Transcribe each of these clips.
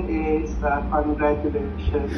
question is congratulations.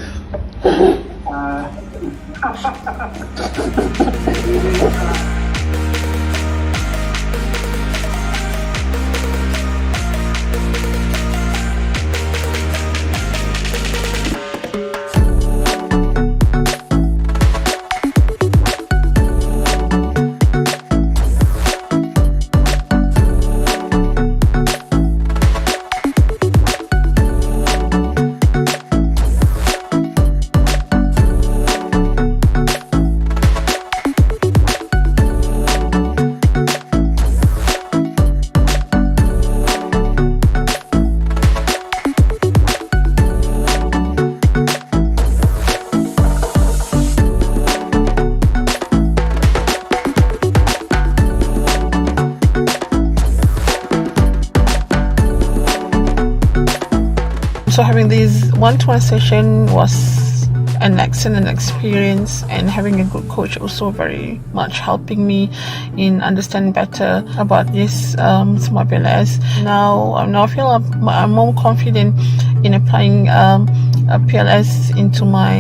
So having this one-to-one session was an excellent experience, and having a good coach also very much helping me in understanding better about this smart PLS. Now I feel I'm more confident in applying PLS into my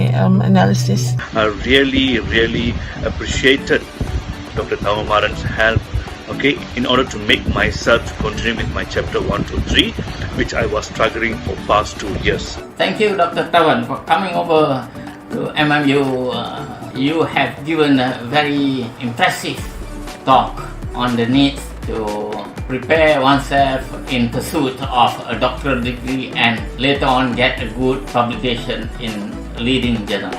analysis. I really appreciated Dr. Thawamaran's help, in order to make myself continue with my chapter 1 to 3, which I was struggling for past 2 years. Thank you, Dr. Tawan, for coming over to MMU. You have given a very impressive talk on the need to prepare oneself in pursuit of a doctoral degree and later on get a good publication in leading journals.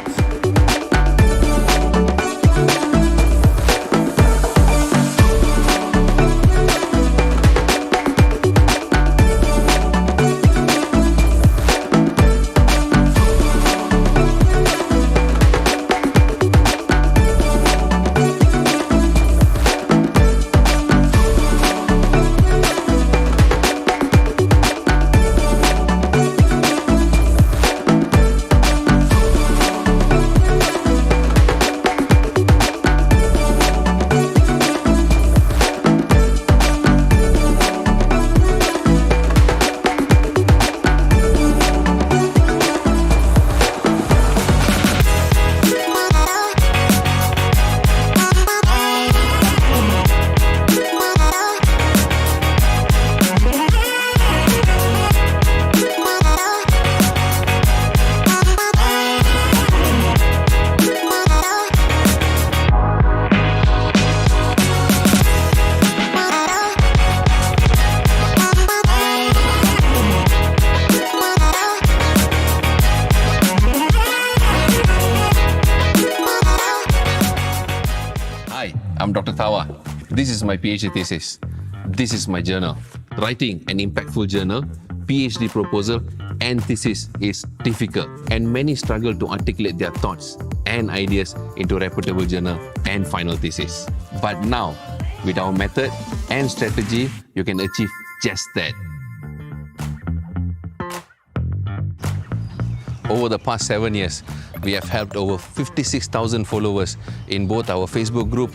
I'm Dr. Thawa. This is my PhD thesis. This is my journal. Writing an impactful journal, PhD proposal, and thesis is difficult, and many struggle to articulate their thoughts and ideas into a reputable journal and final thesis. But now, with our method and strategy, you can achieve just that. Over the past 7 years, we have helped over 56,000 followers in both our Facebook group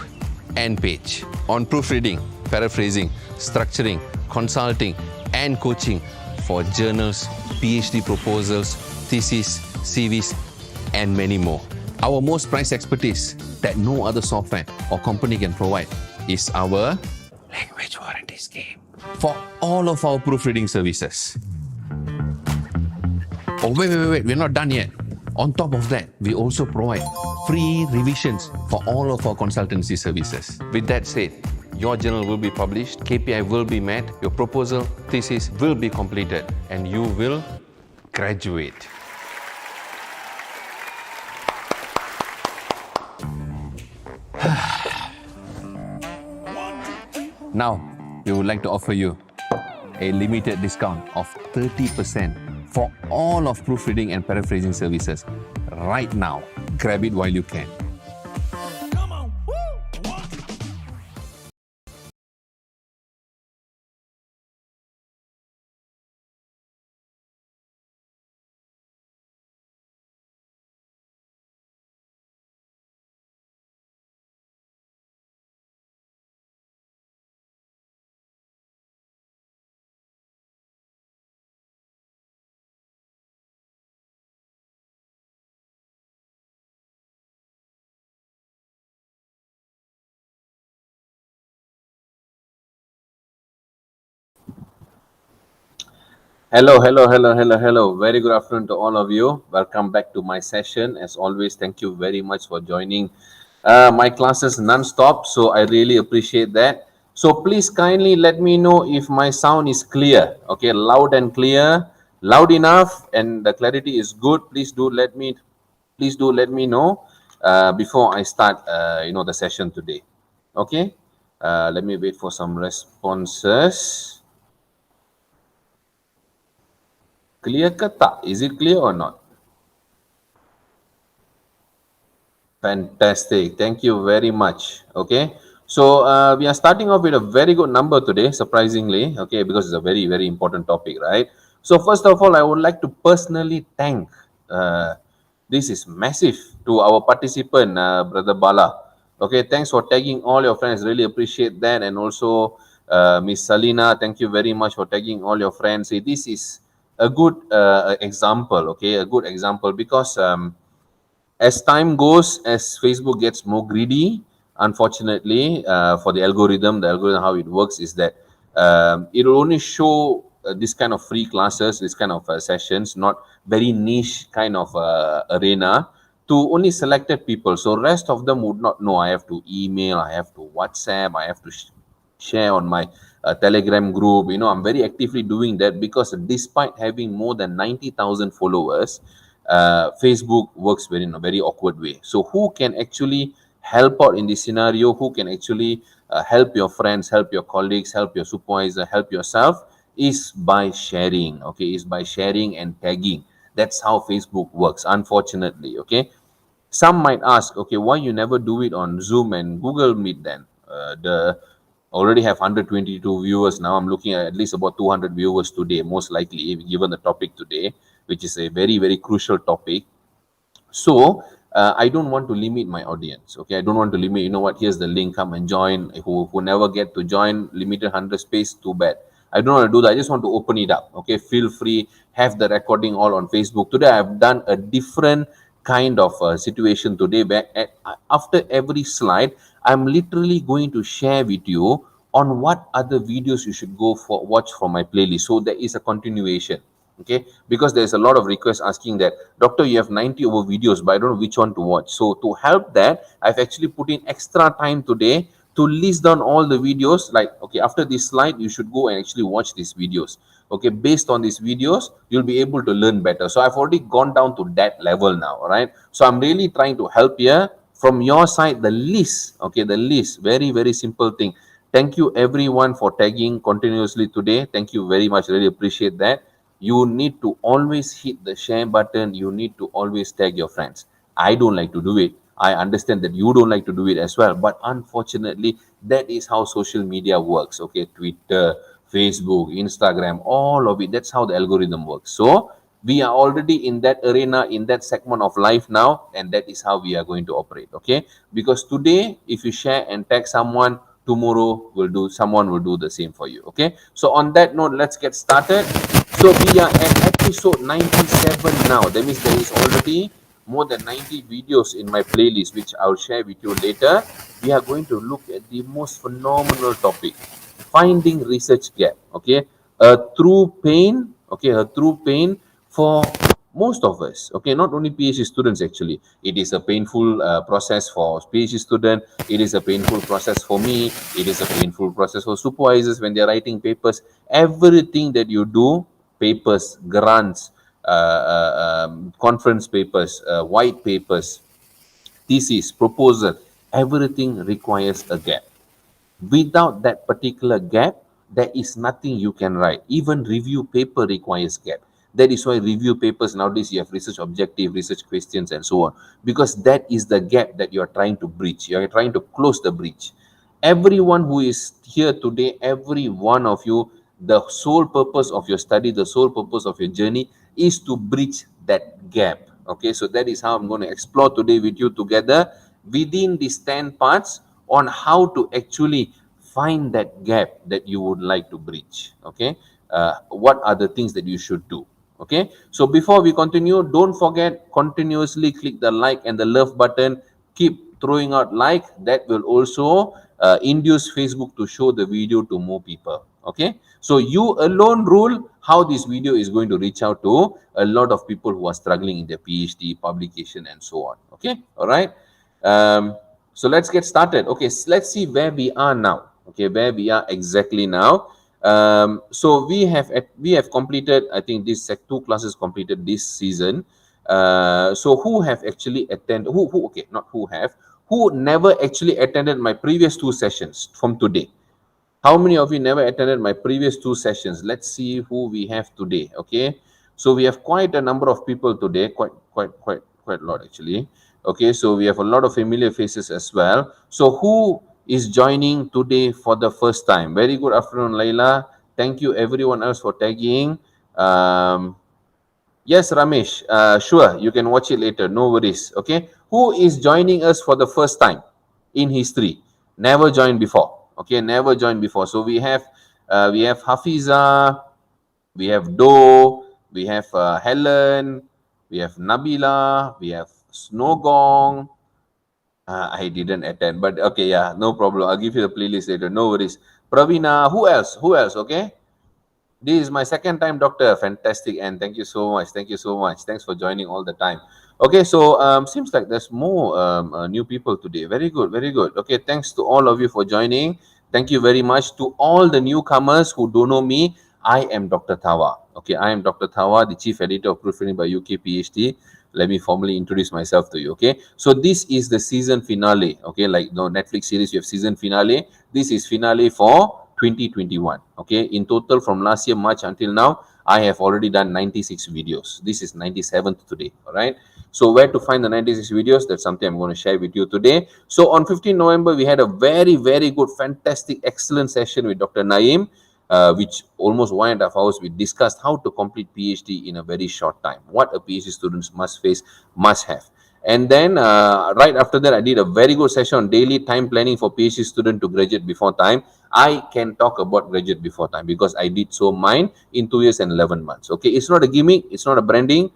and page on proofreading, paraphrasing, structuring, consulting, and coaching for journals, PhD proposals, theses, CVs, and many more. Our most prized expertise that no other software or company can provide is our language warranty scheme for all of our proofreading services. Oh, wait, we're not done yet. On top of that, we also provide free revisions for all of our consultancy services. With that said, your journal will be published, KPI will be met, your proposal, thesis will be completed, and you will graduate. Now, we would like to offer you a limited discount of 30% for all of proofreading and paraphrasing services right now. Grab it while you can. Hello, hello, hello, hello, hello. Very good afternoon to all of you. Welcome back to my session. As always, thank you very much for joining my classes non-stop. So I really appreciate that. So please kindly let me know if my sound is clear. Okay, loud and clear, loud enough, and the clarity is good. Please do let me know before I start. The session today. Okay. Let me wait for some responses. Clear ke tak? Is it clear or not? Fantastic. Thank you very much. Okay. So we are starting off with a very good number today, surprisingly. Okay, because it's a very, very important topic, right? So first of all, I would like to personally thank. This is massive to our participant, Brother Bala. Okay, thanks for tagging all your friends. Really appreciate that, and also Miss Salina. Thank you very much for tagging all your friends. See, this is a good example. Okay, a good example because. As time goes, as Facebook gets more greedy, unfortunately, for the algorithm, how it works is that it will only show this kind of free classes, this kind of sessions, not very niche kind of arena to only selected people. So rest of them would not know. I have to email, I have to WhatsApp, I have to share on my Telegram group. I'm very actively doing that because despite having more than 90,000 followers, Facebook works in a very awkward way. So who can actually help out in this scenario? Who can actually help your friends, help your colleagues, help your supervisor, help yourself? Is by sharing. Okay, is by sharing and tagging. That's how Facebook works. Unfortunately, okay. Some might ask, okay, why you never do it on Zoom and Google Meet then? The already have 122 viewers now. I'm looking at least about 200 viewers today, most likely, given the topic today, which is a very, very crucial topic. So I don't want to limit my audience. Okay, I don't want to limit. You know what? Here's the link. Come and join. Who never get to join, limited 100 space. Too bad. I don't want to do that. I just want to open it up. Okay, feel free. Have the recording all on Facebook. Today I've done a different kind of situation today where after every slide I'm literally going to share with you on what other videos you should go for watch from my playlist. So there is a continuation. Okay, because there's a lot of requests asking that, doctor, you have 90 over videos, but I don't know which one to watch. So to help that, I've actually put in extra time today to list down all the videos. Like, okay, after this slide you should go and actually watch these videos. Okay, based on these videos you'll be able to learn better. So I've already gone down to that level now. All right, so I'm really trying to help here from your side. The list, okay, the list, very, very simple thing. Thank you everyone for tagging continuously today. Thank you very much, really appreciate that. You need to always hit the share button. You need to always tag your friends. I don't like to do it. I understand that you don't like to do it as well, but unfortunately that is how social media works. Okay, Twitter, Facebook, Instagram, all of it, that's how the algorithm works. So we are already in that arena, in that segment of life now, and that is how we are going to operate. Okay, because today if you share and tag someone, tomorrow someone will do the same for you. Okay, so on that note, let's get started. So we are at episode 97 now. That means there is already more than 90 videos in my playlist, which I'll share with you later. We are going to look at the most phenomenal topic, finding research gap. Okay, a true pain. Okay, a true pain for most of us. Okay, not only PhD students. Actually, it is a painful process for PhD student. It is a painful process for me. It is a painful process for supervisors when they're writing papers. Everything that you do, papers, grants, conference papers, white papers, thesis, proposal, everything requires a gap. Without that particular gap, there is nothing you can write. Even review paper requires gap. That is why review papers nowadays you have research objective, research questions, and so on. Because that is the gap that you are trying to breach. You are trying to close the breach. Everyone who is here today, every one of you, the sole purpose of your study, the sole purpose of your journey is to bridge that gap. Okay, so that is how I'm going to explore today with you together within these 10 parts on how to actually find that gap that you would like to bridge. Okay, what are the things that you should do? Okay, so before we continue, don't forget, continuously click the like and the love button. Keep throwing out like. That will also induce Facebook to show the video to more people. Okay, so you alone rule how this video is going to reach out to a lot of people who are struggling in their PhD publication and so on. Okay, all right. So let's get started. Okay, so let's see where we are now. Okay, where we are exactly now. So we have completed, I think, these two classes completed this season. So who have actually attended? Who? Okay, not who have. Who never actually attended my previous two sessions from today? How many of you never attended my previous two sessions? Let's see who we have today. Okay, so we have quite a number of people today, quite a lot actually. Okay, so we have a lot of familiar faces as well. So who is joining today for the first time? Very good afternoon, Layla. Thank you everyone else for tagging. Yes, Ramesh, sure, you can watch it later, no worries. Okay, who is joining us for the first time in history? Never joined before. Okay, never joined before. So we have Hafiza, we have Do, we have Helen, we have Nabila, we have Snowgong. I didn't attend, but okay, yeah, no problem. I'll give you the playlist later, no worries. Pravina, who else? Who else? Okay. This is my second time, doctor. Fantastic, and thank you so much. Thank you so much. Thanks for joining all the time. Okay, so seems like there's more new people today. Very good, very good. Okay, thanks to all of you for joining. Thank you very much to all the newcomers who don't know me. I am Dr. Thawa. Okay, I am Dr. Thawa, the chief editor of Proofreading by UK PhD. Let me formally introduce myself to you. Okay, so this is the season finale. Okay, like no Netflix series, you have season finale. This is finale for 2021. Okay, in total from last year March until now, I have already done 96 videos. This is 97th today. All right, so where to find the 96 videos? That's something I'm going to share with you today. So on 15 November, we had a very good, fantastic, excellent session with Dr. Naeem, which almost 1.5 hours. We discussed how to complete PhD in a very short time, what a PhD students must face, must have. And then right after that, I did a very good session on daily time planning for PhD student to graduate before time. I can talk about graduate before time because I did so mine in 2 years and 11 months. Okay, it's not a gimmick, it's not a branding.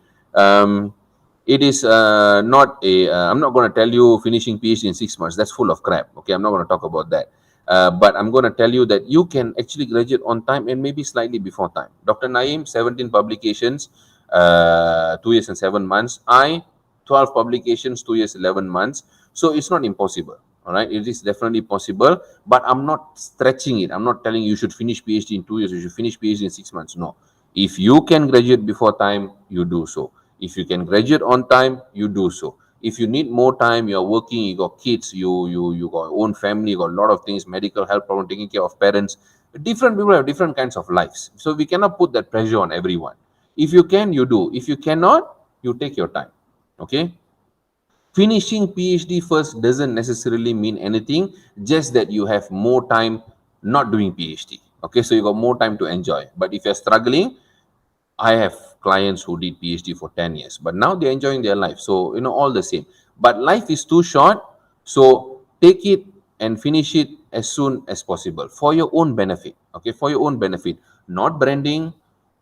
It is not a. I'm not going to tell you finishing PhD in 6 months. That's full of crap. Okay, I'm not going to talk about that. But I'm going to tell you that you can actually graduate on time and maybe slightly before time. Dr. Naeem, 17 publications, 2 years and 7 months. I, 12 publications, 2 years, 11 months. So it's not impossible. All right, it is definitely possible, but I'm not stretching it. I'm not telling you should finish PhD in 2 years, you should finish PhD in 6 months. No. If you can graduate before time, you do so. If you can graduate on time, you do so. If you need more time, you're working, you got kids, you got own family, you got a lot of things, medical health problem, taking care of parents. Different people have different kinds of lives. So we cannot put that pressure on everyone. If you can, you do. If you cannot, you take your time. Okay? Finishing PhD first doesn't necessarily mean anything, just that you have more time not doing PhD. Okay, so you got more time to enjoy. But if you're struggling, I have clients who did PhD for 10 years, but now they're enjoying their life. So, all the same. But life is too short. So take it and finish it as soon as possible for your own benefit. Okay, for your own benefit. Not branding,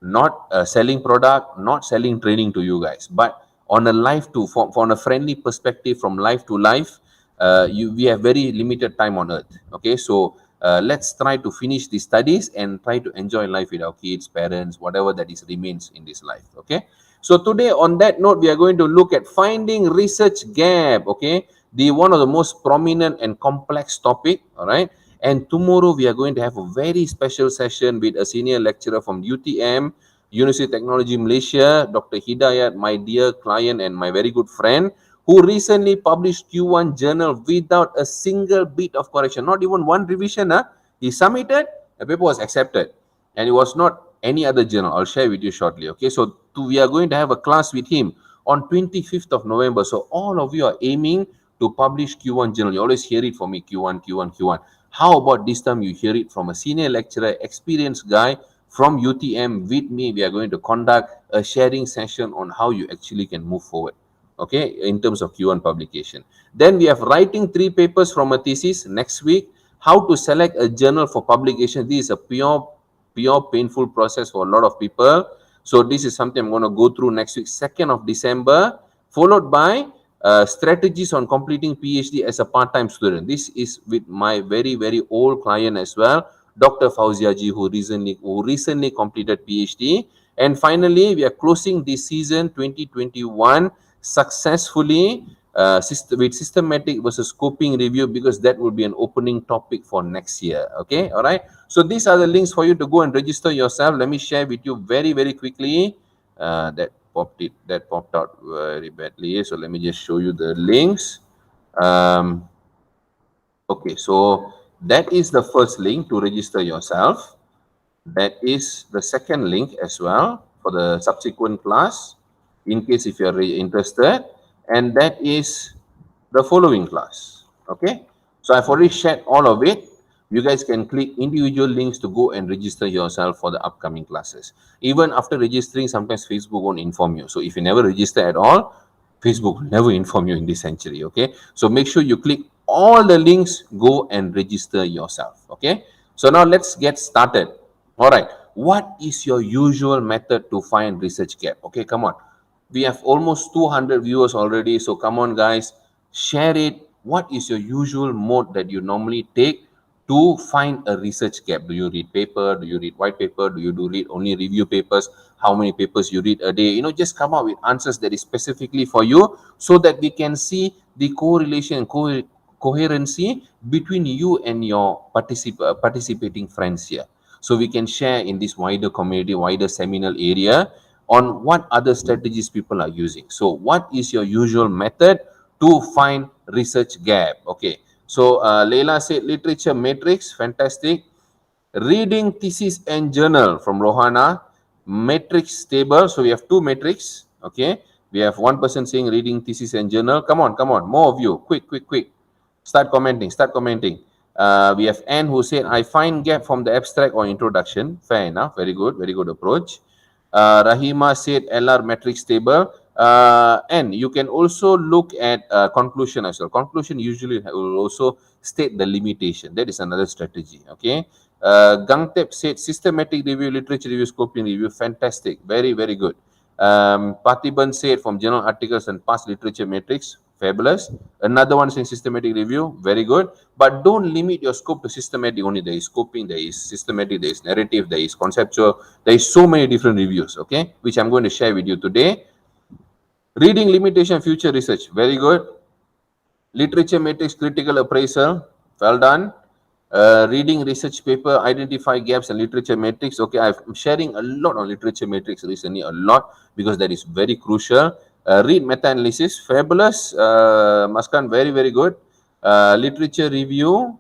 not selling product, not selling training to you guys, but on a life to, on a friendly perspective from life to life. We have very limited time on earth. Okay, so let's try to finish the studies and try to enjoy life with our kids, parents, whatever that is remains in this life. Okay, so today on that note, we are going to look at finding research gap. Okay, the one of the most prominent and complex topic. All right, and tomorrow we are going to have a very special session with a senior lecturer from UTM, University Technology Malaysia, Dr. Hidayat, my dear client and my very good friend, who recently published Q1 journal without a single bit of correction, not even one revision. He submitted, the paper was accepted, and it was not any other journal. I'll share with you shortly. Okay, so we are going to have a class with him on 25th of November. So all of you are aiming to publish Q1 journal. You always hear it from me, Q1, Q1, Q1. How about this time you hear it from a senior lecturer, experienced guy from UTM with me? We are going to conduct a sharing session on how you actually can move forward. Okay, in terms of Q1 publication. Then we have writing 3 papers from a thesis next week. How to select a journal for publication. This is a pure painful process for a lot of people. So this is something I'm going to go through next week, 2nd of December, followed by strategies on completing PhD as a part-time student. This is with my very old client as well, Dr. Fauziaji, who recently completed PhD. And finally, we are closing this season 2021 successfully with systematic versus scoping review, because that will be an opening topic for next year. Okay, all right. So these are the links for you to go and register yourself. Let me share with you very, very quickly. That popped out very badly. So let me just show you the links. Okay, so that is the first link to register yourself. That is the second link as well for the subsequent class, in case if you are interested. And that is the following class. Okay, so I've already shared all of it. You guys can click individual links to go and register yourself for the upcoming classes. Even after registering, sometimes Facebook won't inform you. So if you never register at all, Facebook will never inform you in this century. Okay, so make sure you click all the links, go and register yourself. Okay, so now let's get started. All right, what is your usual method to find research gap? Okay, come on, we have almost 200 viewers already, so come on guys, share it. What is your usual mode that you normally take to find a research gap? Do you read paper? Do you read white paper? Do you read only review papers? How many papers you read a day? You know, just come up with answers that is specifically for you, so that we can see the correlation and coherency between you and your participating friends here, so we can share in this wider community, wider seminal area, on what other strategies people are using. So what is your usual method to find research gap? Okay, so Leila said literature matrix, fantastic. Reading thesis and journal from Rohana. Matrix table, so we have two matrix. Okay, we have one person saying reading thesis and journal. Come on, more of you, quick, start commenting. We have Anne who said, I find gap from the abstract or introduction. Fair enough, very good approach. Rahima said LR matrix table. And you can also look at conclusion as well. Conclusion usually will also state the limitation. That is another strategy. Okay. Gangtep said systematic review, literature review, scoping review. Fantastic. Very good. Parthiban said from journal articles and past literature matrix. Fabulous. Another one saying systematic review. Very good. But don't limit your scope to systematic only. There is scoping, there is systematic, there is narrative, there is conceptual. There is so many different reviews. Okay, which I'm going to share with you today. Reading limitation, future research. Very good. Literature matrix, critical appraisal. Well done. Reading research paper, identify gaps and literature matrix. Okay, I'm sharing a lot on literature matrix recently, a lot, because that is very crucial. Read meta-analysis. Fabulous. Maskan, very good. Literature review.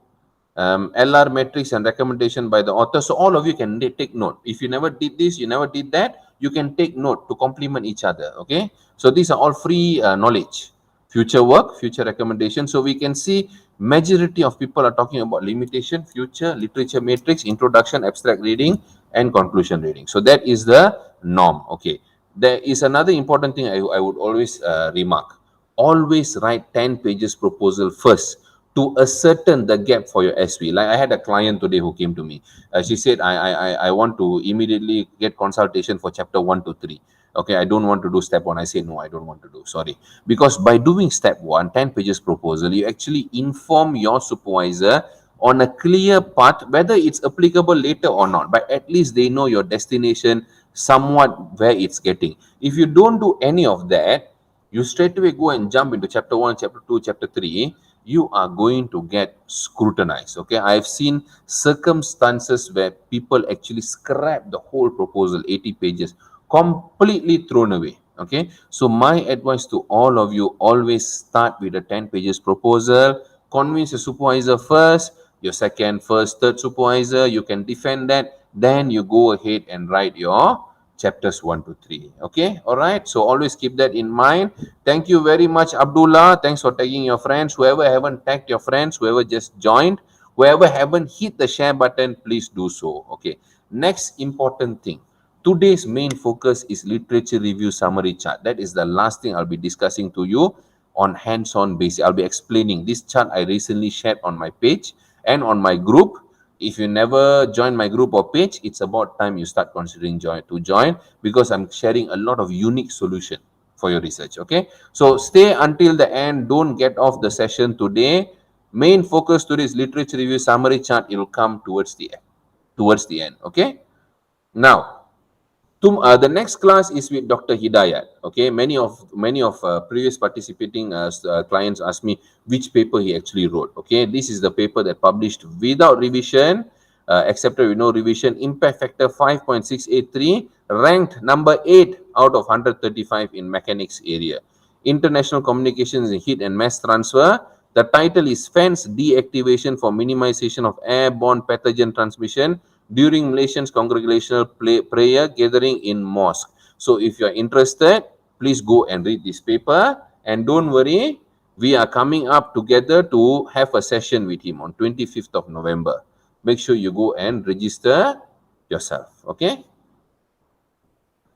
LR matrix and recommendation by the author. So all of you can take note. If you never did this, you never did that, you can take note to complement each other. Okay, so these are all free knowledge, future work, future recommendation. So we can see majority of people are talking about limitation, future, literature matrix, introduction, abstract reading, and conclusion reading. So that is the norm. Okay, there is another important thing I would always remark. Always write 10 pages proposal first to ascertain the gap for your SV. Like I had a client today who came to me. She said, I want to immediately get consultation for chapter 1 to 3. Okay, I don't want to do step 1. I say, no, I don't want to do. Sorry. Because by doing step 1, 10 pages proposal, you actually inform your supervisor on a clear path, whether it's applicable later or not. But at least they know your destination, somewhat where it's getting. If you don't do any of that, you straight away go and jump into chapter 1, chapter 2, chapter 3, you are going to get scrutinized. Okay, I've seen circumstances where people actually scrap the whole proposal, 80 pages, completely thrown away. Okay, so my advice to all of you, always start with a 10 pages proposal. Convince your supervisor first, your second, first, third supervisor. You can defend that. Then you go ahead and write your chapters 1 to 3. Okay, all right, so always keep that in mind. Thank you very much, Abdullah. Thanks for tagging your friends. Whoever haven't tagged your friends, whoever just joined, whoever haven't hit the share button, please do so. Okay, next important thing, today's main focus is literature review summary chart. That is the last thing I'll be discussing to you on hands-on basis. I'll be explaining this chart I recently shared on my page and on my group. If you never join my group or page, it's about time you start considering to join, because I'm sharing a lot of unique solution for your research. Okay, so stay until the end. Don't get off the session today. Main focus today is literature review summary chart. It will come towards the end. towards the end. Okay. Now, the next class is with Dr. Hidayat. Okay, many of previous participating clients asked me which paper he actually wrote. Okay, this is the paper that published without revision, accepted with no revision. Impact factor 5.683, ranked number 8 out of 135 in mechanics area. International communications in heat and mass transfer. The title is Fence Deactivation for Minimization of Airborne Pathogen Transmission during Malaysian's congregational prayer gathering in mosque. So if you are interested, please go and read this paper. And don't worry, we are coming up together to have a session with him on 25th of November. Make sure you go and register yourself. Okay.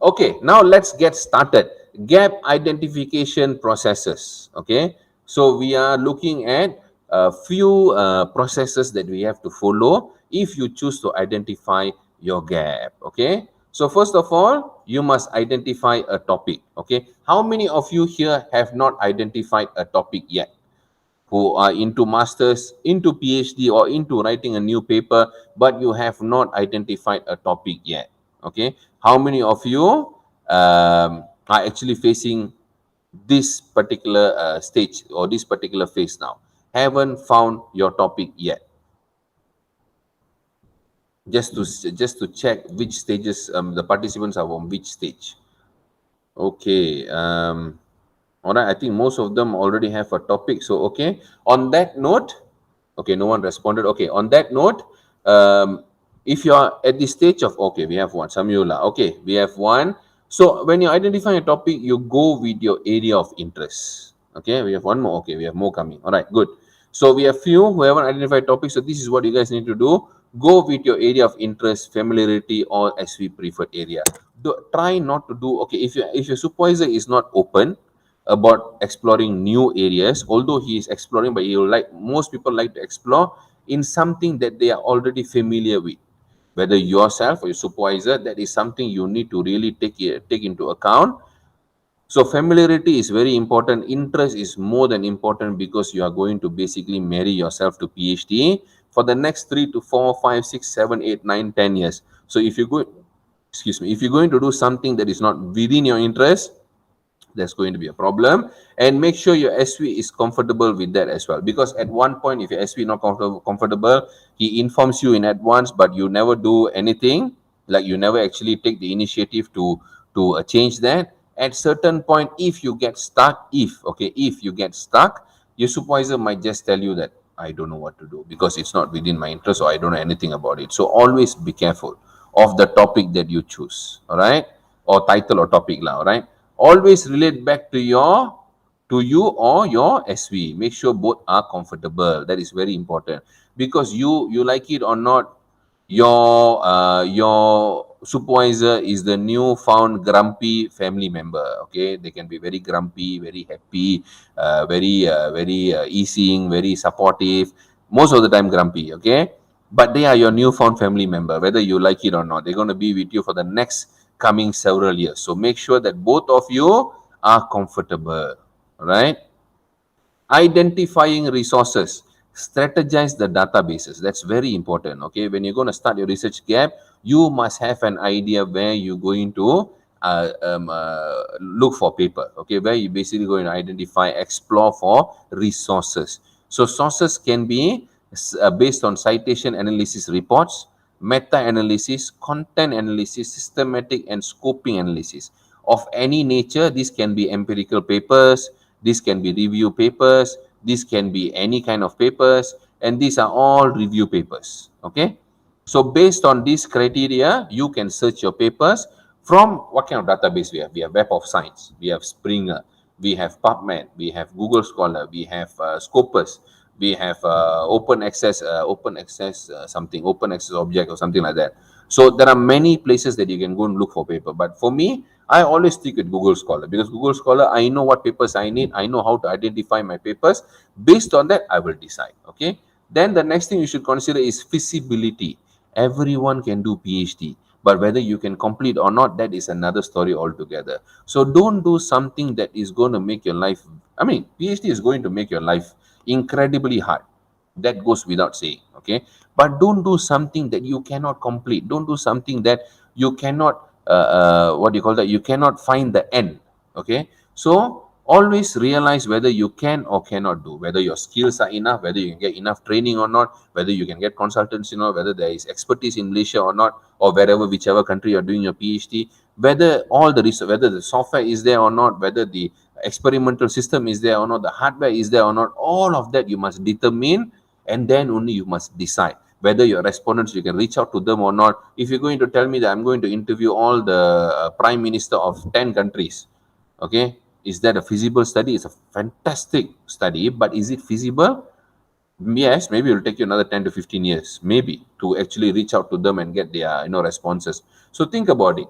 Okay, now let's get started. Gap identification processes. Okay, so we are looking at a few processes that we have to follow if you choose to identify your gap. Okay, so first of all, you must identify a topic. Okay, how many of you here have not identified a topic yet? Who are into masters, into PhD, or into writing a new paper, but you have not identified a topic yet. Okay, how many of you are actually facing this particular stage or this particular phase now? Haven't found your topic yet? Just to check which stages the participants are on which stage. Okay. All right, I think most of them already have a topic. So, okay. On that note, okay, no one responded. Okay, on that note, if you are at the stage of, okay, we have one, Samyula. Okay, we have one. So, when you identify a topic, you go with your area of interest. Okay, we have one more. Okay, we have more coming. All right, good. So, we have few who haven't identified topics. So, this is what you guys need to do. Go with your area of interest, familiarity, or SV preferred area. Try not to do, okay, if your supervisor is not open about exploring new areas, although he is exploring, but most people like to explore in something that they are already familiar with, whether yourself or your supervisor. That is something you need to really take into account. So familiarity is very important. Interest is more than important, because you are going to basically marry yourself to PhD for the next 3 to 4, 5, 6, 7, 8, 9, 10 years. So if you go, excuse me, if you're going to do something that is not within your interest, there's going to be a problem. And make sure your SV is comfortable with that as well, because at one point, if your SV not comfortable, he informs you in advance, but you never do anything, like you never actually take the initiative to change that. At certain point, if you get stuck, if you get stuck, your supervisor might just tell you that I don't know what to do, because it's not within my interest, or I don't know anything about it. So always be careful of the topic that you choose. All right, or title or topic lah. All right, always relate back to you or your SV. Make sure both are comfortable. That is very important, because you like it or not, your supervisor is the new found grumpy family member. Okay, they can be very grumpy, very happy, very easing, very supportive, most of the time grumpy. Okay, but they are your newfound family member, whether you like it or not. They're going to be with you for the next coming several years. So make sure that both of you are comfortable. Right? Identifying resources, strategize the databases. That's very important. Okay, when you're going to start your research gap, you must have an idea where you're going to look for paper. Okay, where you basically going to identify, explore for resources. So sources can be based on citation analysis reports, meta-analysis, content analysis, systematic and scoping analysis of any nature. This can be empirical papers, this can be review papers, this can be any kind of papers, and these are all review papers. Okay, so based on these criteria, you can search your papers from what kind of database we have. We have Web of Science, we have Springer, we have PubMed, we have Google Scholar, we have Scopus, we have open access something, open access object or something like that. So there are many places that you can go and look for paper. But for me, I always stick with Google Scholar, because Google Scholar, I know what papers I need. I know how to identify my papers. Based on that, I will decide. Okay. Then the next thing you should consider is feasibility. Everyone can do PhD, but whether you can complete or not, that is another story altogether. So don't do something that is going to make your life, PhD is going to make your life incredibly hard. That goes without saying. Okay, but don't do something that you cannot complete. Don't do something that you cannot what do you call that, you cannot find the end. Okay, so always realize whether you can or cannot do, whether your skills are enough, whether you can get enough training or not, whether you can get consultants, whether there is expertise in Malaysia or not, or wherever, whichever country you're doing your PhD, whether all the research, whether the software is there or not, whether the experimental system is there or not, the hardware is there or not, all of that you must determine, and then only you must decide whether your respondents, you can reach out to them or not. If you're going to tell me that I'm going to interview all the prime minister of 10 countries, okay, is that a feasible study? It's a fantastic study, but is it feasible? Yes, maybe it will take you another 10 to 15 years, maybe, to actually reach out to them and get their responses. So think about it.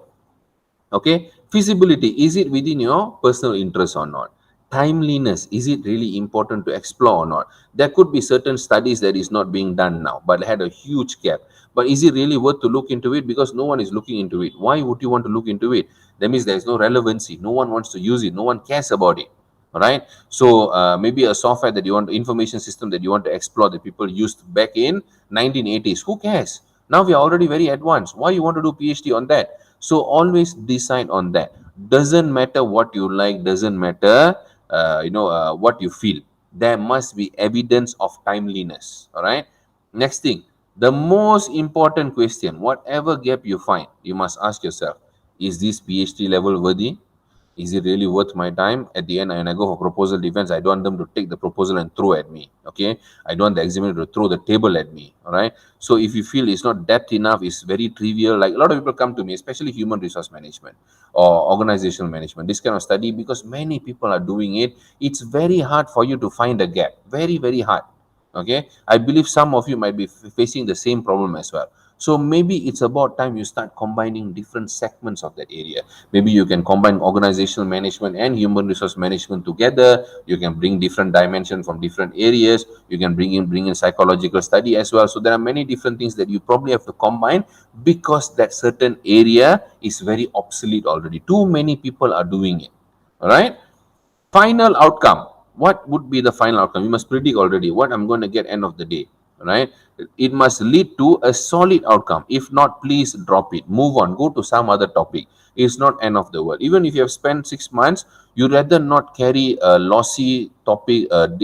Okay, feasibility, is it within your personal interest or not? Timeliness, is it really important to explore or not? There could be certain studies that is not being done now but had a huge gap, but is it really worth to look into it? Because no one is looking into it. Why would you want to look into it? That means there is no relevancy, no one wants to use it, no one cares about it. All right, so maybe a software that you want, information system that you want to explore, that people used back in 1980s, who cares? Now we are already very advanced. Why you want to do PhD on that? So always decide on that. Doesn't matter what you like, doesn't matter what you feel. There must be evidence of timeliness. All right, next thing, the most important question, whatever gap you find, you must ask yourself, is this PhD level worthy? Is it really worth my time? At the end, when I go for proposal defense, I don't want them to take the proposal and throw at me. Okay, I don't want the examiner to throw the table at me. All right, so if you feel it's not depth enough, it's very trivial, like a lot of people come to me, especially human resource management or organizational management, this kind of study, because many people are doing it, it's very hard for you to find a gap, very, very hard. Okay, I believe some of you might be facing the same problem as well. So maybe it's about time you start combining different segments of that area. Maybe you can combine organizational management and human resource management together. You can bring different dimensions from different areas. You can bring in psychological study as well. So there are many different things that you probably have to combine, because that certain area is very obsolete already. Too many people are doing it. All right, final outcome, what would be the final outcome? You must predict already what I'm going to get end of the day. Right, it must lead to a solid outcome. If not, please drop it, move on, go to some other topic. It's not end of the world. Even if you have spent 6 months, you rather not carry a lossy topic, a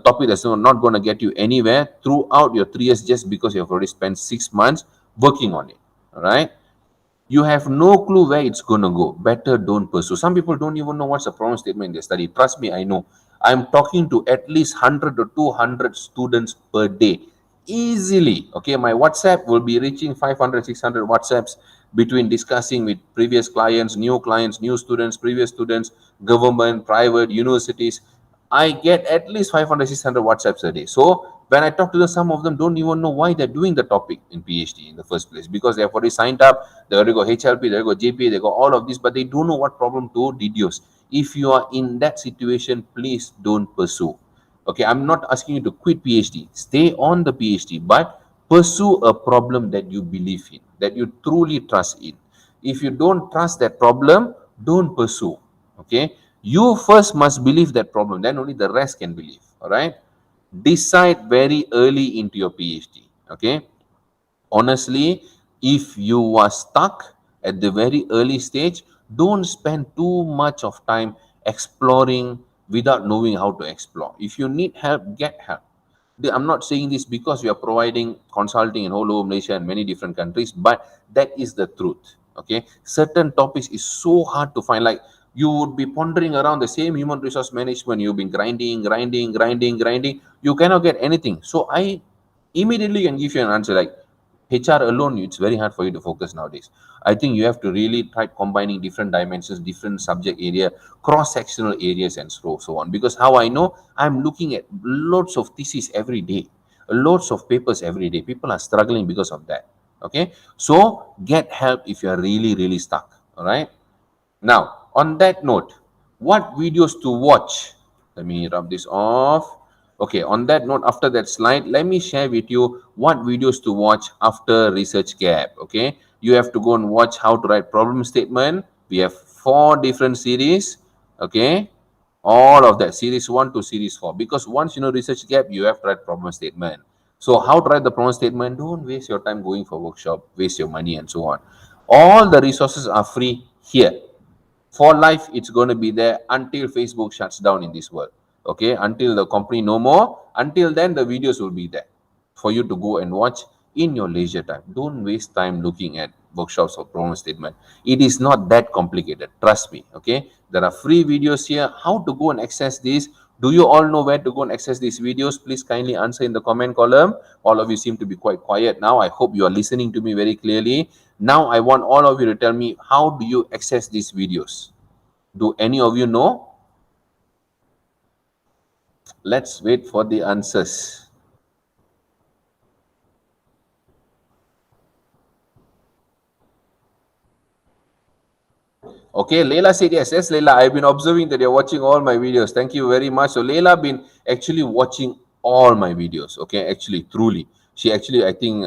topic that's not going to get you anywhere throughout your 3 years, just because you have already spent 6 months working on it. All right, you have no clue where it's going to go. Better don't pursue. Some people don't even know what's a problem statement in their study. Trust me, I know. I'm talking to at least 100 to 200 students per day, easily. Okay, my WhatsApp will be reaching 500, 600 WhatsApps, between discussing with previous clients, new students, previous students, government, private, universities. I get at least 500, 600 WhatsApps a day. So when I talk to them, some of them don't even know why they're doing the topic in PhD in the first place, because they've already signed up, they already got HLP, they already got JP, they got all of this, but they don't know what problem to deduce. If you are in that situation, please don't pursue. Okay, I'm not asking you to quit PhD, stay on the PhD, but pursue a problem that you believe in, that you truly trust in. If you don't trust that problem, don't pursue. Okay, you first must believe that problem, then only the rest can believe. All right, decide very early into your PhD. Okay, honestly, if you are stuck at the very early stage, don't spend too much of time exploring without knowing how to explore. If you need help, get help. I'm not saying this because we are providing consulting in whole over Malaysia and many different countries, but that is the truth. Okay, certain topics is so hard to find. Like, you would be pondering around the same human resource management, you've been grinding, you cannot get anything. So I immediately can give you an answer, like, HR alone, it's very hard for you to focus nowadays. I think you have to really try combining different dimensions, different subject area, cross-sectional areas, and so on. Because how I know, I'm looking at loads of theses every day, loads of papers every day. People are struggling because of that. Okay, so get help if you are really, really stuck. All right. Now, on that note, what videos to watch? Let me rub this off. Okay, on that note, after that slide, let me share with you what videos to watch after research gap. Okay, you have to go and watch how to write problem statement. We have 4 different series. Okay, All of that, series 1 to series 4. Because once you know research gap, you have to write problem statement. So how to write the problem statement? Don't waste your time going for workshop, waste your money and so on. All the resources are free here. For life, it's going to be there until Facebook shuts down in this world. Okay, until the company no more, until then the videos will be there for you to go and watch in your leisure time. Don't waste time looking at workshops or problem statement. It is not that complicated, trust me. Okay, there are free videos here. How to go and access this? Do you all know where to go and access these videos? Please kindly answer in the comment column. All of you seem to be quite quiet now. I hope you are listening to me very clearly. Now I want all of you to tell me, how do you access these videos? Do any of you know? Let's wait for the answers. Okay, Leila said yes. Yes, Leila, I've been observing that you're watching all my videos. Thank you very much. So Leila been actually watching all my videos. Okay, actually, truly. She actually, I think,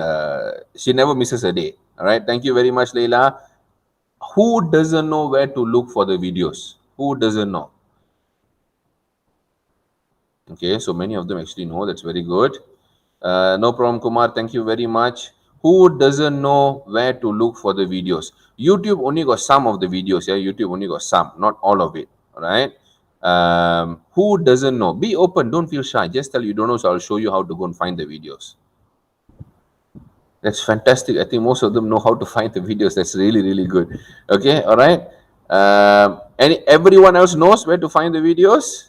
she never misses a day. All right. Thank you very much, Leila. Who doesn't know where to look for the videos? Who doesn't know? Okay, so many of them actually know. That's very good. No problem, Kumar. Thank you very much. Who doesn't know where to look for the videos? YouTube only got some of the videos. Yeah, YouTube only got some, not all of it. All right. Who doesn't know? Be open. Don't feel shy. Just tell you don't know, so I'll show you how to go and find the videos. That's fantastic. I think most of them know how to find the videos. That's really, really good. Okay. All right. Everyone else knows where to find the videos?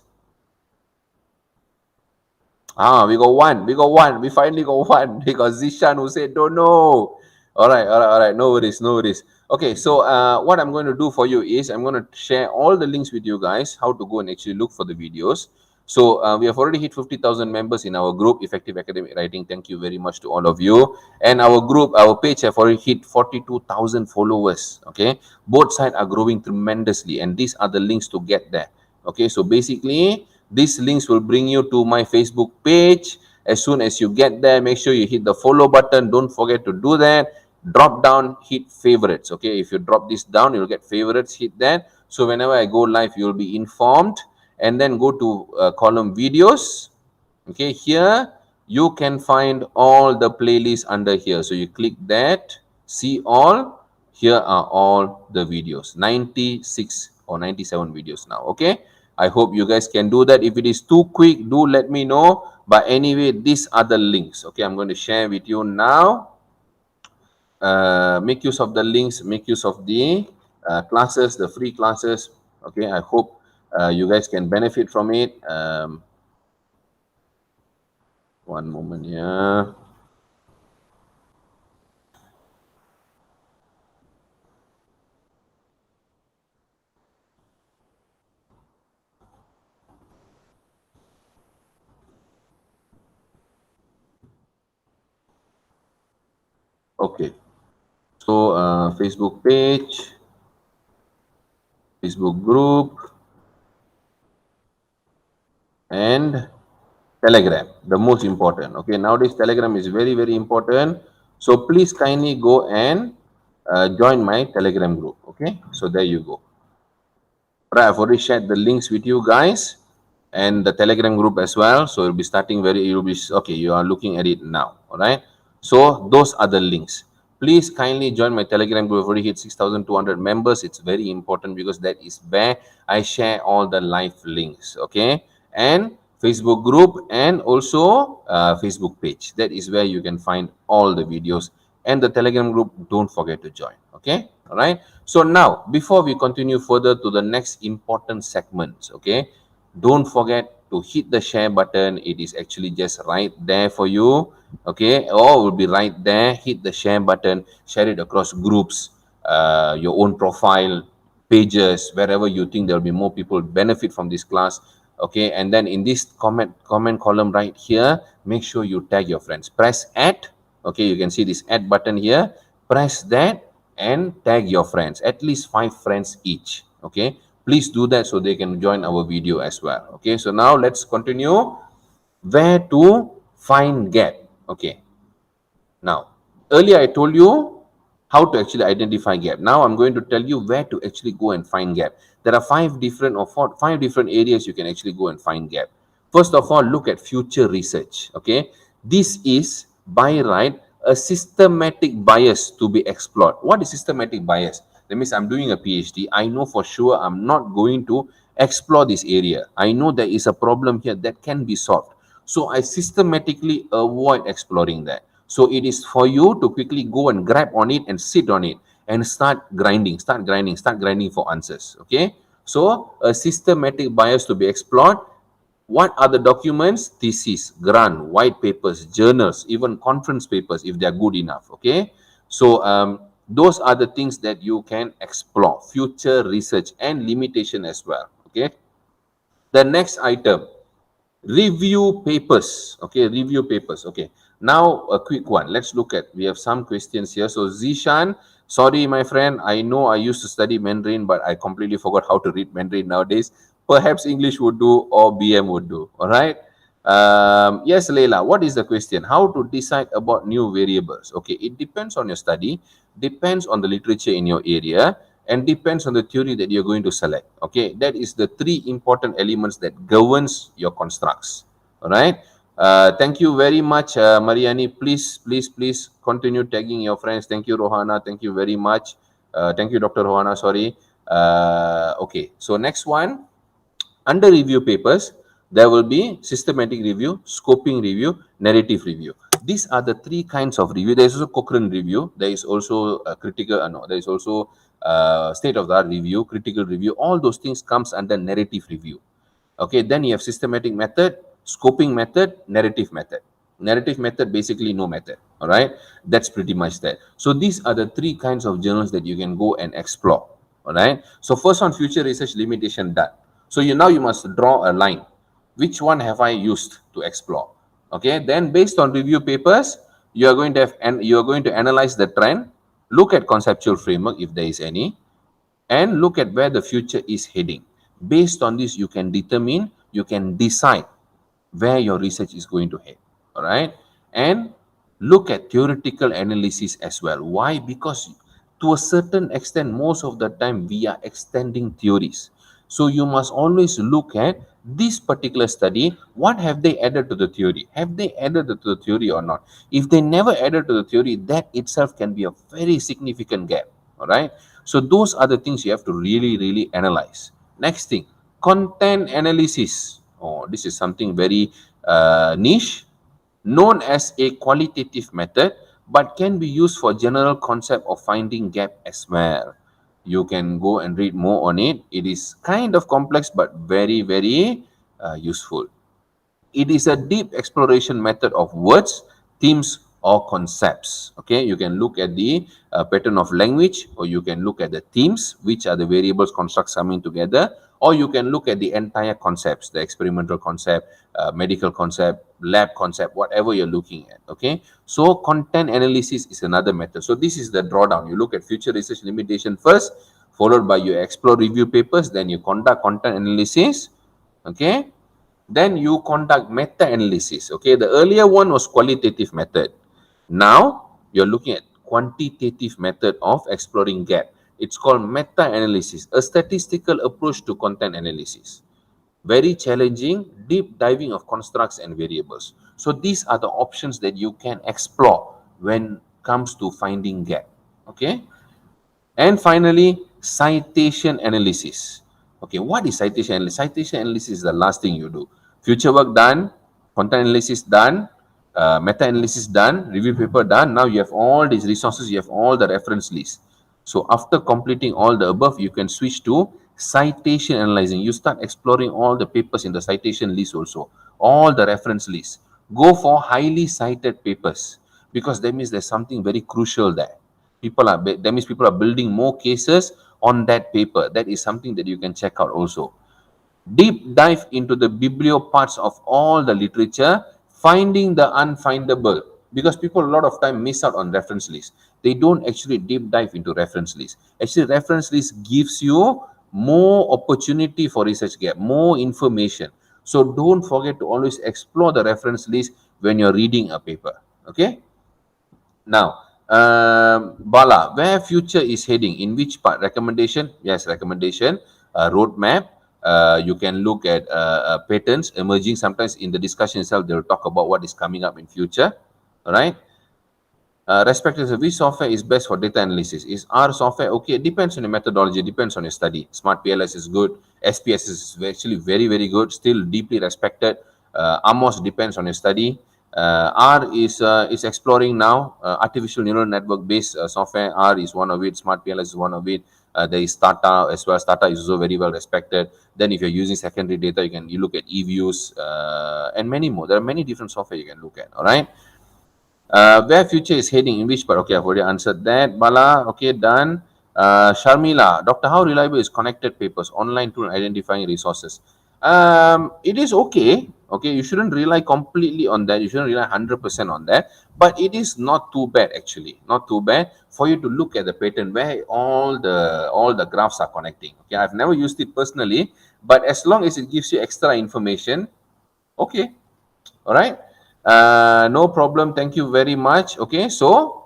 Ah, we got one. We got one. We finally got one. We got Zishan who said, don't know. All right, all right, all right. No worries, no worries. Okay, so what I'm going to do for you is I'm going to share all the links with you guys, how to go and actually look for the videos. So we have already hit 50,000 members in our group, Effective Academic Writing. Thank you very much to all of you. And our group, our page have already hit 42,000 followers. Okay, both sides are growing tremendously, and these are the links to get there. Okay, so basically, these links will bring you to my Facebook page. As soon as you get there, make sure you hit the follow button. Don't forget to do that. Drop down, hit favorites. Okay, if you drop this down, you'll get favorites. Hit that. So whenever I go live, you'll be informed. And then go to column videos. Okay, here you can find all the playlists under here. So you click that, see all. Here are all the videos, 96 or 97 videos now. Okay, I hope you guys can do that. If it is too quick, do let me know. But anyway, these are the links. Okay, I'm going to share with you now. Make use of the links, make use of the classes, the free classes. Okay, I hope you guys can benefit from it. One moment here. Okay, so Facebook page, Facebook group, and Telegram, the most important. Okay, nowadays Telegram is very, very important. So please kindly go and join my Telegram group. Okay, so there you go. Right, I've already shared the links with you guys and the Telegram group as well. So you'll be starting you'll be, okay, you are looking at it now. All right. So those are the links. Please kindly join my Telegram group. We've already hit 6,200 members. It's very important because that is where I share all the live links. Okay. And Facebook group and also Facebook page. That is where you can find all the videos, and the Telegram group. Don't forget to join. Okay. All right. So now, before we continue further to the next important segments, okay, don't forget to hit the share button. It is actually just right there for you. Okay, or will be right there. Hit the share button, share it across groups, your own profile, pages, wherever you think there will be more people benefit from this class. Okay, and then in this comment column right here, make sure you tag your friends. Press add. Okay, you can see this add button here. Press that and tag your friends, at least 5 friends each. Okay, please do that so they can join our video as well. Okay, so now let's continue. Where to find gap? Okay, now earlier I told you how to actually identify gap. Now I'm going to tell you where to actually go and find gap. There are five different areas you can actually go and find gap. First of all, look at future research. Okay, this is by right a systematic bias to be explored. What is systematic bias? That means I'm doing a PhD. I know for sure I'm not going to explore this area. I know there is a problem here that can be solved. So I systematically avoid exploring that. So it is for you to quickly go and grab on it and sit on it and start grinding for answers. Okay. So a systematic bias to be explored. What are the documents? Thesis, grant, white papers, journals, even conference papers if they are good enough. Okay. So those are the things that you can explore. Future research and limitation as well. Okay. The next item, review papers. Okay, review papers. Okay, now a quick one. Let's look at, we have some questions here. So Zishan, sorry my friend, I know I used to study Mandarin, but I completely forgot how to read Mandarin nowadays. Perhaps English would do or BM would do. All right. Yes, Leila, what is the question? How to decide about new variables? Okay, it depends on your study, depends on the literature in your area, and depends on the theory that you're going to select. Okay, that is the three important elements that governs your constructs. All right. Thank you very much, Mariani. Please continue tagging your friends. Thank you, Rohana. Thank you very much. Thank you, Dr. Rohana. Sorry. Okay, so next one, under review papers, there will be systematic review, scoping review, narrative review. These are the three kinds of review. There is also Cochrane review. There is also there is also state of the art review, critical review. All those things comes under narrative review. Okay, then you have systematic method, scoping method, narrative method. Narrative method, basically no method. All right, that's pretty much that. So these are the three kinds of journals that you can go and explore. All right. So first on future research limitation done. So you must draw a line. Which one have I used to explore? Okay. Then based on review papers, you are going to analyze the trend, look at conceptual framework if there is any, and look at where the future is heading. Based on this, you can decide where your research is going to head. All right. And look at theoretical analysis as well. Why? Because to a certain extent, most of the time we are extending theories. So you must always look at this particular study, what have they added to the theory? Have they added to the theory or not? If they never added to the theory, that itself can be a very significant gap. All right. So those are the things you have to really analyze. Next thing, content analysis. Oh, this is something very niche, known as a qualitative method, but can be used for general concept of finding gap as well. You can go and read more on it. It is kind of complex, but very useful. It is a deep exploration method of words, themes, or concepts. Okay, you can look at the pattern of language, or you can look at the themes, which are the variables, constructs coming together, or you can look at the entire concepts, the experimental concept, medical concept, lab concept, whatever you're looking at. Okay, so content analysis is another method. So this is the drawdown. You look at future research limitation first, followed by you explore review papers, then you conduct content analysis. Okay, then you conduct meta-analysis. Okay, the earlier one was qualitative method. Now you're looking at quantitative method of exploring gap. It's called meta-analysis, a statistical approach to content analysis. Very challenging, deep diving of constructs and variables. So these are the options that you can explore when comes to finding gap. Okay. And finally, citation analysis. Okay, what is citation analysis? Citation analysis is the last thing you do. Future work done, content analysis done, meta-analysis done, review paper done. Now you have all these resources, you have all the reference lists. So after completing all the above, you can switch to citation analyzing. You start exploring all the papers in the citation list also, all the reference lists. Go for highly cited papers, because that means there's something very crucial there. That means people are building more cases on that paper. That is something that you can check out also. Deep dive into the biblio parts of all the literature, finding the unfindable, because people a lot of time miss out on reference list. They don't actually deep dive into reference list. Actually, reference list gives you more opportunity for research gap, more information. So don't forget to always explore the reference list when you're reading a paper. Okay. Now, Bala, where future is heading? In which part? Recommendation? Yes, recommendation. Roadmap. You can look at patterns emerging. Sometimes in the discussion itself, they'll talk about what is coming up in future. All right. Respective, which software is best for data analysis? Is our software okay? It depends on your methodology, depends on your study. Smart PLS is good, SPS is actually very, very good, still deeply respected. Amos depends on your study. R is exploring now artificial neural network based software. R is one of it, Smart PLS is one of it. There is Tata as well. Tata is also very well respected. Then if you're using secondary data, you look at eViews and many more. There are many different software you can look at. All right. Where future is heading, in which part? Okay, I've already answered that. Bala, okay, done. Sharmila, Doctor, how reliable is connected papers, online tool identifying resources? It is okay. Okay, you shouldn't rely completely on that. You shouldn't rely 100% on that. But it is not too bad actually. Not too bad for you to look at the pattern where all the graphs are connecting. Okay, I've never used it personally, but as long as it gives you extra information, okay, all right. No problem, thank you very much. Okay, so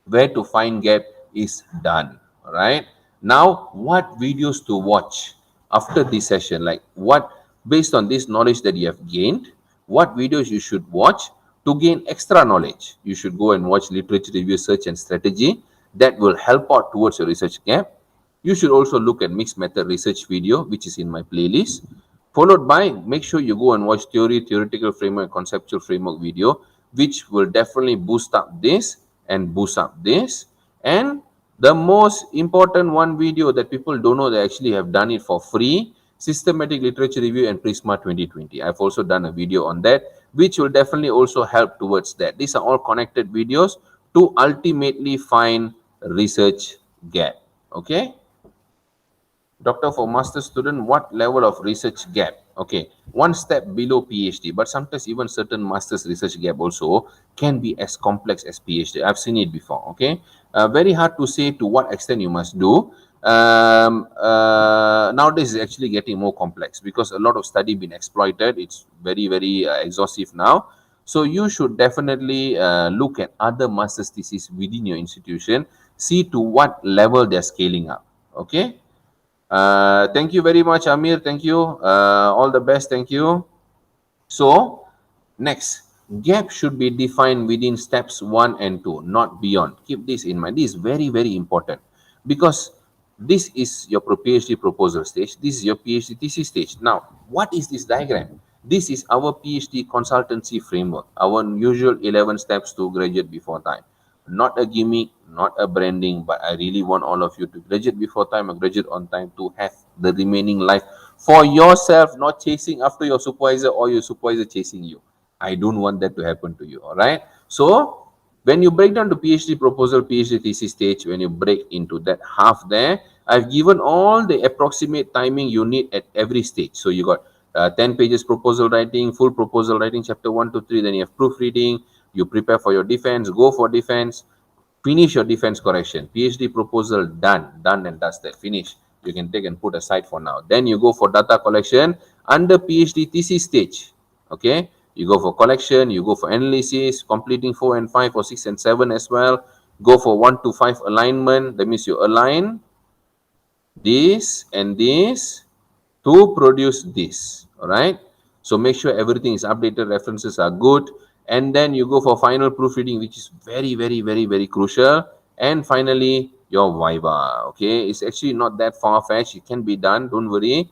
where to find gap is done. All right, now what videos to watch after this session, like what, based on this knowledge that you have gained, what videos you should watch to gain extra knowledge? You should go and watch literature review, search and strategy. That will help out towards your research gap. You should also look at mixed method research video, which is in my playlist. Followed by, make sure you go and watch theoretical framework, conceptual framework video, which will definitely boost up this and boost up this. And the most important one video that people don't know, they actually have done it for free, systematic literature review and Prisma 2020. I've also done a video on that, which will definitely also help towards that. These are all connected videos to ultimately find research gap. Okay. Doctor, for master student, what level of research gap? Okay, one step below PhD, but sometimes even certain master's research gap also can be as complex as PhD. I've seen it before. Okay, very hard to say to what extent you must do. Nowadays it's actually getting more complex because a lot of study been exploited. It's very, very exhaustive now. So you should definitely look at other master's theses within your institution, see to what level they're scaling up. Okay. Thank you very much, Amir. Thank you. All the best. Thank you. So, next, gap should be defined within steps 1 and 2, not beyond. Keep this in mind. This is very, very important because this is your PhD proposal stage. This is your PhD thesis stage. Now, what is this diagram? This is our PhD consultancy framework, our usual 11 steps to graduate before time. Not a gimmick, not a branding, but I really want all of you to graduate before time or graduate on time to have the remaining life for yourself, not chasing after your supervisor or your supervisor chasing you. I don't want that to happen to you. All right. So when you break down to PhD proposal, PhD thesis stage, when you break into that half there, I've given all the approximate timing you need at every stage. So you got 10 pages proposal writing, full proposal writing, chapter 1 to 3, then you have proofreading, you prepare for your defense, go for defense, finish your defense correction, PhD proposal done and dusted, finish. You can take and put aside for now. Then you go for data collection under PhD thesis stage. Okay, you go for collection, you go for analysis, completing 4 and 5 or 6 and 7 as well. Go for 1 to 5 alignment. That means you align this and this to produce this. All right. So make sure everything is updated, references are good, and then you go for final proofreading, which is very, very, very, very crucial. And finally, your viva. Okay, it's actually not that far fetched. It can be done. Don't worry.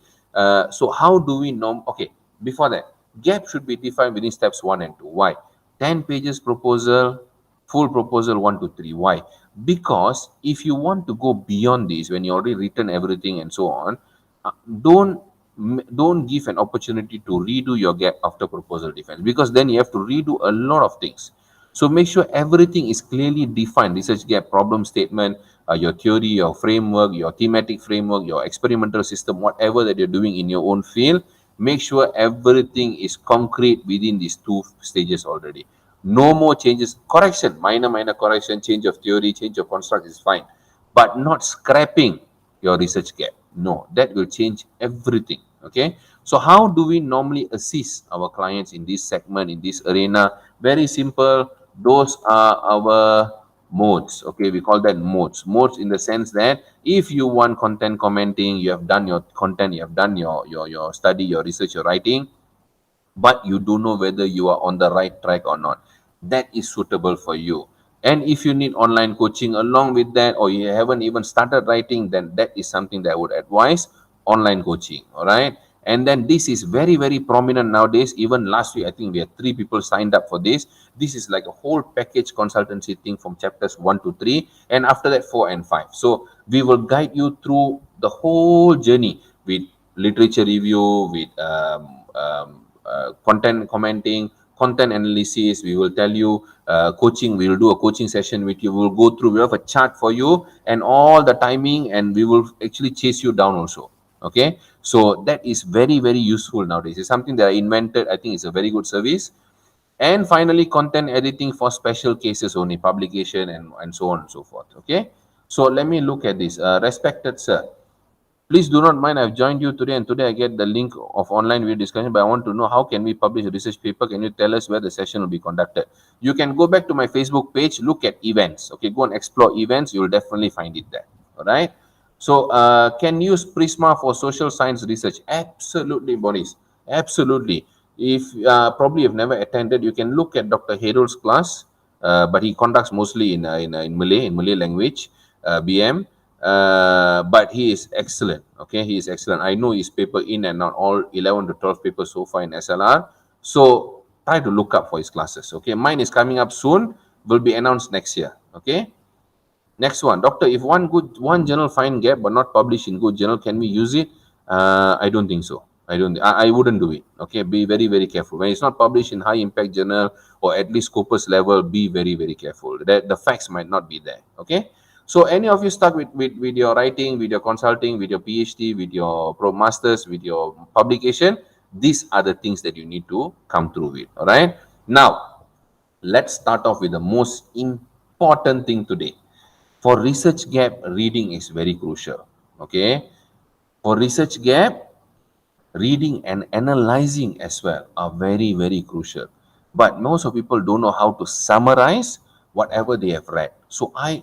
So how do we know? Okay, before that, gap should be defined within steps 1 and 2. Why? 10 pages proposal, full proposal 1 to 3. Why? Because if you want to go beyond this, when you already written everything and so on, uh, don't don't give an opportunity to redo your gap after proposal defense, because then you have to redo a lot of things. So make sure everything is clearly defined: research gap, problem statement, your theory, your framework, your thematic framework, your experimental system, whatever that you're doing in your own field. Make sure everything is concrete within these 2 stages already. No more changes. Correction, minor correction, change of theory, change of construct is fine, but not scrapping your research gap. No, that will change everything. Okay, so how do we normally assist our clients in this segment, in this arena? Very simple. Those are our modes. Okay, we call that modes in the sense that if you want content commenting, you have done your content, you have done your study, your research, your writing, but you don't know whether you are on the right track or not, that is suitable for you. And if you need online coaching along with that, or you haven't even started writing, then that is something that I would advise, online coaching. All right. And then this is very, very prominent nowadays. Even last week, I think we had 3 people signed up for this. This is like a whole package consultancy thing from chapters 1 to 3, and after that 4 and 5. So we will guide you through the whole journey with literature review, with content commenting, content analysis. We will tell you coaching. We will do a coaching session with you. We will go through. We have a chart for you and all the timing, and we will actually chase you down also. Okay, so that is very, very useful nowadays. It's something that I invented. I think it's a very good service. And finally, content editing for special cases only, publication and so on and so forth. Okay, so let me look at this. Respected sir, please do not mind, I've joined you today, and today I get the link of online video discussion, but I want to know how can we publish a research paper? Can you tell us where the session will be conducted? You can go back to my Facebook page, look at events. Okay, go and explore events. You'll definitely find it there. All right. So, can use Prisma for social science research? Absolutely, Boris. Absolutely. If probably you've never attended, you can look at Dr. Herul's class, but he conducts mostly in Malay language, BM. But he is excellent. Okay, he is excellent. I know his paper in and out, all 11 to 12 papers so far in SLR. So try to look up for his classes. Okay, mine is coming up soon, will be announced next year. Okay. Next one, doctor, if one journal find gap but not published in good journal, can we use it? I don't think so. I wouldn't do it. Okay, be very, very careful. When it's not published in high impact journal or at least Scopus level, be very, very careful. That the facts might not be there. Okay. So any of you stuck with your writing, with your consulting, with your PhD, with your pro masters, with your publication, these are the things that you need to come through with. All right. Now let's start off with the most important thing today. For research gap, reading is very crucial. Okay, for research gap, reading and analyzing as well are very, very crucial. But most of people don't know how to summarize whatever they have read. So I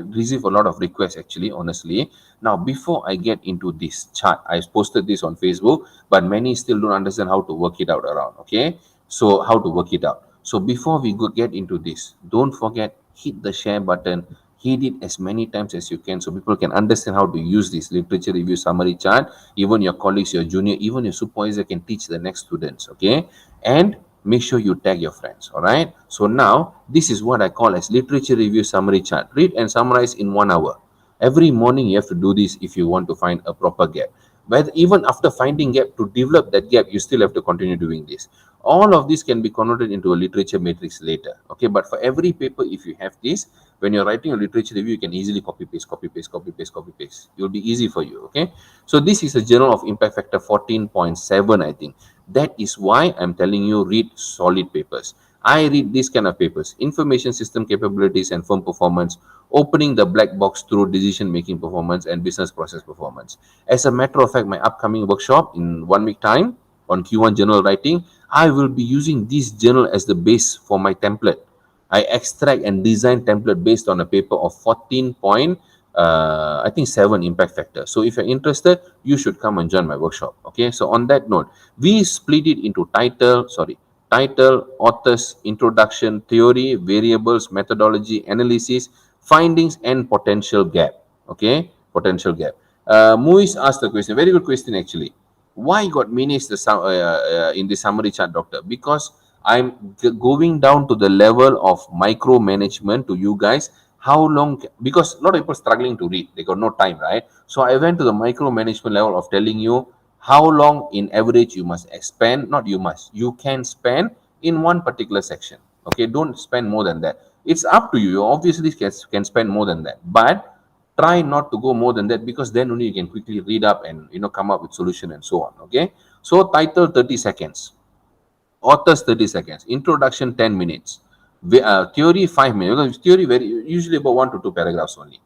receive a lot of requests actually, honestly. Now, before I get into this chart, I posted this on Facebook, but many still don't understand how to work it out around. Okay, so how to work it out. So before we get into this, don't forget, hit the share button, hit it as many times as you can so people can understand how to use this literature review summary chart. Even your colleagues, your junior, even your supervisor can teach the next students. Okay, and make sure you tag your friends. All right, so now this is what I call as literature review summary chart. Read and summarize in 1 hour. Every morning you have to do this if you want to find a proper gap. But even after finding gap, to develop that gap, you still have to continue doing this. All of this can be converted into a literature matrix later. Okay, but for every paper, if you have this, when you're writing a literature review, you can easily copy paste, copy paste, copy paste, copy paste. It will be easy for you. Okay, so this is a journal of impact factor 14.7, I think. That is why I'm telling you, read solid papers. I read these kind of papers: information system capabilities and firm performance, opening the black box through decision making performance, and business process performance. As a matter of fact, my upcoming workshop in 1 week time on Q1 journal writing, I will be using this journal as the base for my template. I extract and design template based on a paper of 14 point, I think 7 impact factor. So if you're interested, you should come and join my workshop. Okay, so on that note, we split it into title, authors, introduction, theory, variables, methodology, analysis, findings, and potential gap. Okay, potential gap. Muis asked the question, very good question actually. Why got minutes in the summary chart, doctor? Because I'm going down to the level of micromanagement to you guys. How long? Because a lot of people struggling to read, they got no time, right? So I went to the micromanagement level of telling you how long in average you must spend. Not you must, you can spend in one particular section. Okay, don't spend more than that. It's up to you. You obviously can spend more than that, but try not to go more than that, because then only you can quickly read up and come up with solution and so on. Okay, so title 30 seconds, authors 30 seconds, introduction 10 minutes, theory 5 minutes, because theory very usually about 1 to 2 paragraphs only,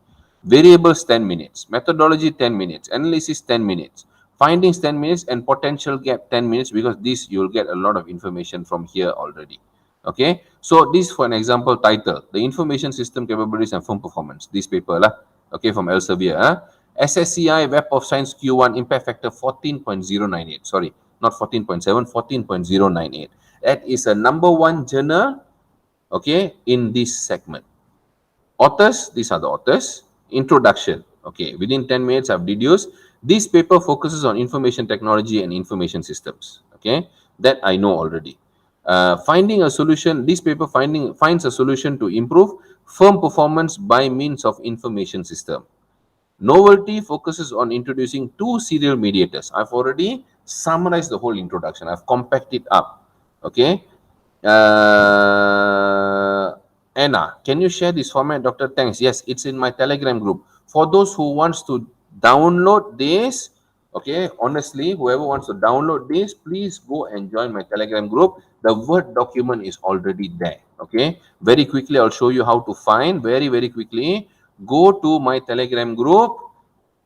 variables 10 minutes, methodology 10 minutes, analysis 10 minutes, findings 10 minutes, and potential gap 10 minutes, because this you'll get a lot of information from here already. Okay, So this, for an example, title, the information system capabilities and firm performance. This paper lah, okay, from Elsevier. SSCI Web of Science Q1 impact factor 14.098. Sorry, not 14.7, 14.098. That is a number one journal, okay, in this segment. Authors, these are the authors. Introduction, okay, within 10 minutes I've deduced. This paper focuses on information technology and information systems, okay, that I know already. Finding a solution, this paper finds a solution to improve firm performance by means of information system. Novelty focuses on introducing two serial mediators. I've already summarized the whole introduction. I've compacted up. Okay. Anna, can you share this format, Dr. Thanks? Yes, it's in my Telegram group. For those who wants to download this, okay, honestly, whoever wants to download this, please go and join my Telegram group. The Word document is already there. Okay, very quickly, I'll show you how to find. Very quickly, go to my Telegram group,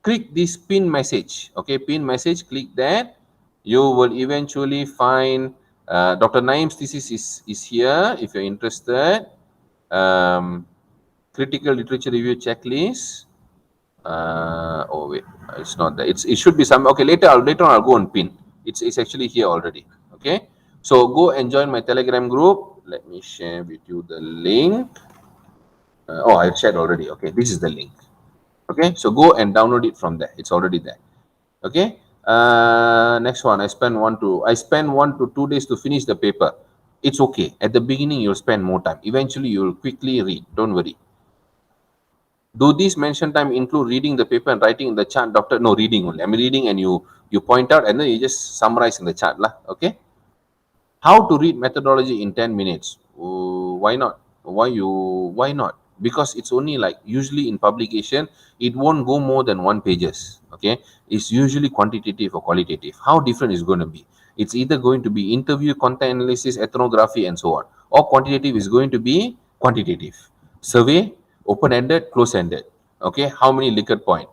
click this pin message. Okay, pin message, click that. You will eventually find Dr. Naim's thesis is here if you're interested. Critical literature review checklist. Oh wait, it's not there. It should be some. Okay, later on I'll go and pin. It's actually here already. Okay, so go and join my Telegram group. Let me share with you the link. Oh, I shared already. Okay, this is the link. Okay, so go and download it from there. It's already there. Okay. Next one. I spend 1 to 2 days to finish the paper. It's okay. At the beginning, you'll spend more time. Eventually, you'll quickly read. Don't worry. Do these mention time include reading the paper and writing in the chart, doctor? No, reading only. I'm reading and you point out and then you just summarize in the chart lah. Okay. How to read methodology in 10 minutes? Why not? Why not? Because it's only like usually in publication, it won't go more than 1 pages. Okay. It's usually quantitative or qualitative. How different is going to be? It's either going to be interview, content analysis, ethnography, and so on. Or quantitative is going to be quantitative. Survey, open-ended, close-ended. Okay. How many Likert point?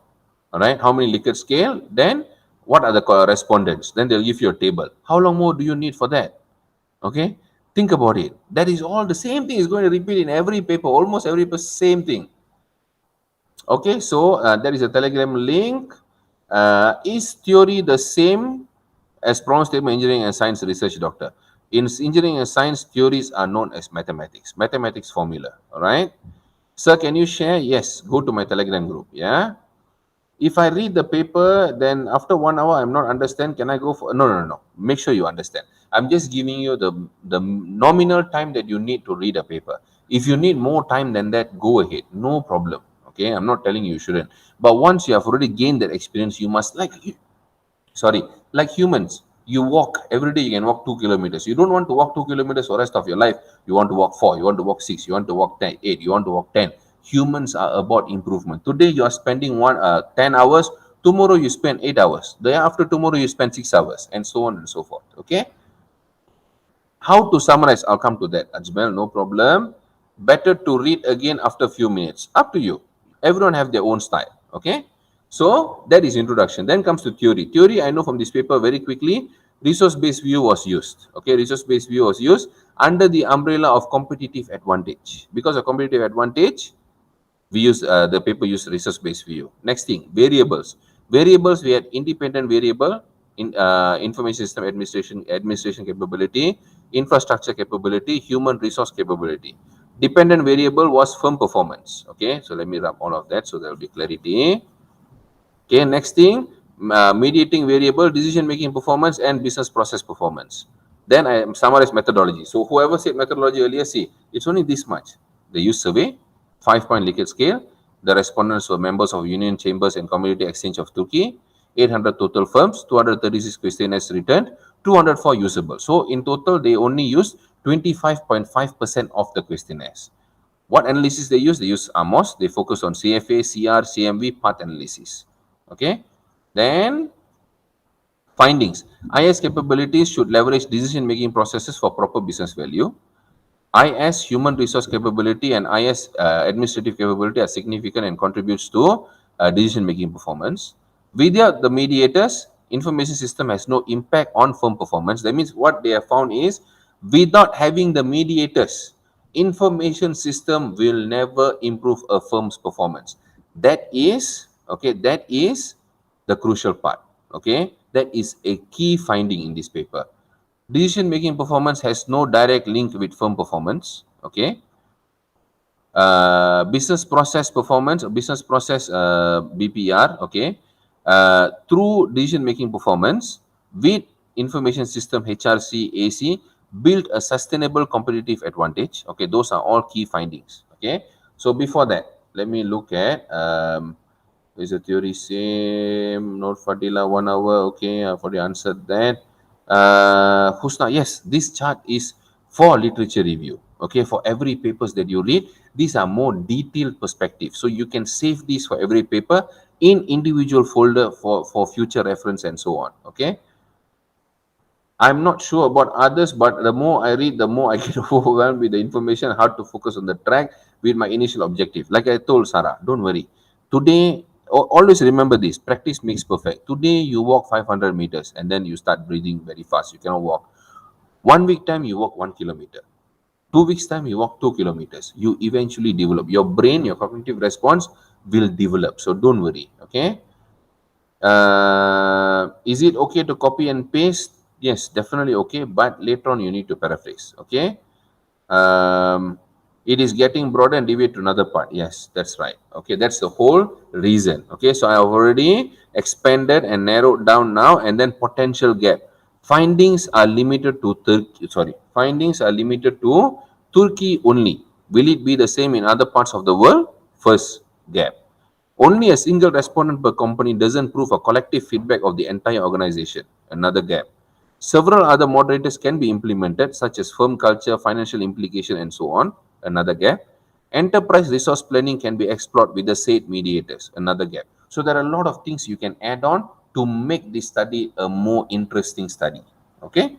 All right. How many Likert scale? Then what are the correspondents? Then they'll give you a table. How long more do you need for that? Okay, think about it. That is all the same thing is going to repeat in every paper, almost every paper, same thing. Okay, so that is a Telegram link. Is theory the same as problem statement engineering and science research, doctor? In engineering and science, theories are known as mathematics formula. All right, sir, can you share? Yes, go to my Telegram group. Yeah. If I read the paper, then after 1 hour I'm not understand. Can I go for no? Make sure you understand. I'm just giving you the nominal time that you need to read a paper. If you need more time than that, go ahead. No problem. Okay, I'm not telling you shouldn't. But once you have already gained that experience, you must like humans. You walk every day. You can walk 2 kilometers. You don't want to walk 2 kilometers for the rest of your life. You want to walk 4. You want to walk 6. You want to walk 10, 8. You want to walk 10. Humans are about improvement. Today you are spending 10 hours. Tomorrow you spend 8 hours. The day after tomorrow you spend 6 hours, and so on and so forth. Okay. How to summarize? I'll come to that, Ajmal. No problem. Better to read again after a few minutes. Up to you. Everyone have their own style. Okay. So that is introduction. Then comes to theory. Theory, I know from this paper very quickly. Resource-based view was used. Okay, resource-based view was used under the umbrella of competitive advantage. Because of competitive advantage, we use the paper used resource-based view. Next thing, variables. Variables, we had independent variable in information system administration capability, infrastructure capability, human resource capability. Dependent variable was firm performance. Okay, so let me wrap all of that so there will be clarity. Okay, next thing, mediating variable, decision making performance, and business process performance. Then I summarize methodology. So whoever said methodology earlier, see, it's only this much. They use survey, 5-point Likert scale. The respondents were members of Union Chambers and Community Exchange of Turkey. 800 total firms, 236 questionnaires returned, 204 usable. So in total, they only used 25.5% of the questionnaires. What analysis they use? They use AMOS. They focus on CFA, CR, CMV, path analysis. Okay. Then findings. IS capabilities should leverage decision-making processes for proper business value. IS human resource capability and IS administrative capability are significant and contributes to decision-making performance. Without the mediators, information system has no impact on firm performance. That means what they have found is without having the mediators, information system will never improve a firm's performance. That is, okay, that is the crucial part. Okay, that is a key finding in this paper. Decision making performance has no direct link with firm performance. Okay, business process performance, business process BPR, okay, through decision making performance with information system HRC AC build a sustainable competitive advantage. Okay, those are all key findings. Okay, so before that, let me look at is the theory same? Note Fadila 1 hour. Okay, I've already answered that. Husna, yes, this chart is for literature review. Okay, for every papers that you read, these are more detailed perspective. So you can save these for every paper in individual folder for future reference and so on. Okay. I'm not sure about others, but the more I read, the more I get overwhelmed with the information, hard to focus on the track with my initial objective. Like I told Sarah, don't worry. Today, always remember this, practice makes perfect. Today, you walk 500 meters and then you start breathing very fast. You cannot walk. 1 week time, you walk 1 kilometer. 2 weeks time, you walk 2 kilometers. You eventually develop. Your brain, your cognitive response will develop. So don't worry. Okay. Is it okay to copy and paste? Yes, definitely okay, but later on you need to paraphrase. Okay. um, it is getting broader and deviate to another part. Yes, that's right. Okay, that's the whole reason. Okay, so I have already expanded and narrowed down now, and then potential gap. Findings are limited to Turkey. Sorry, findings are limited to Turkey only. Will it be the same in other parts of the world? First gap. Only a single respondent per company doesn't prove a collective feedback of the entire organization. Another gap. Several other moderators can be implemented, such as firm culture, financial implication, and so on. Another gap. Enterprise resource planning can be explored with the said mediators. Another gap. So there are a lot of things you can add on to make this study a more interesting study. Okay.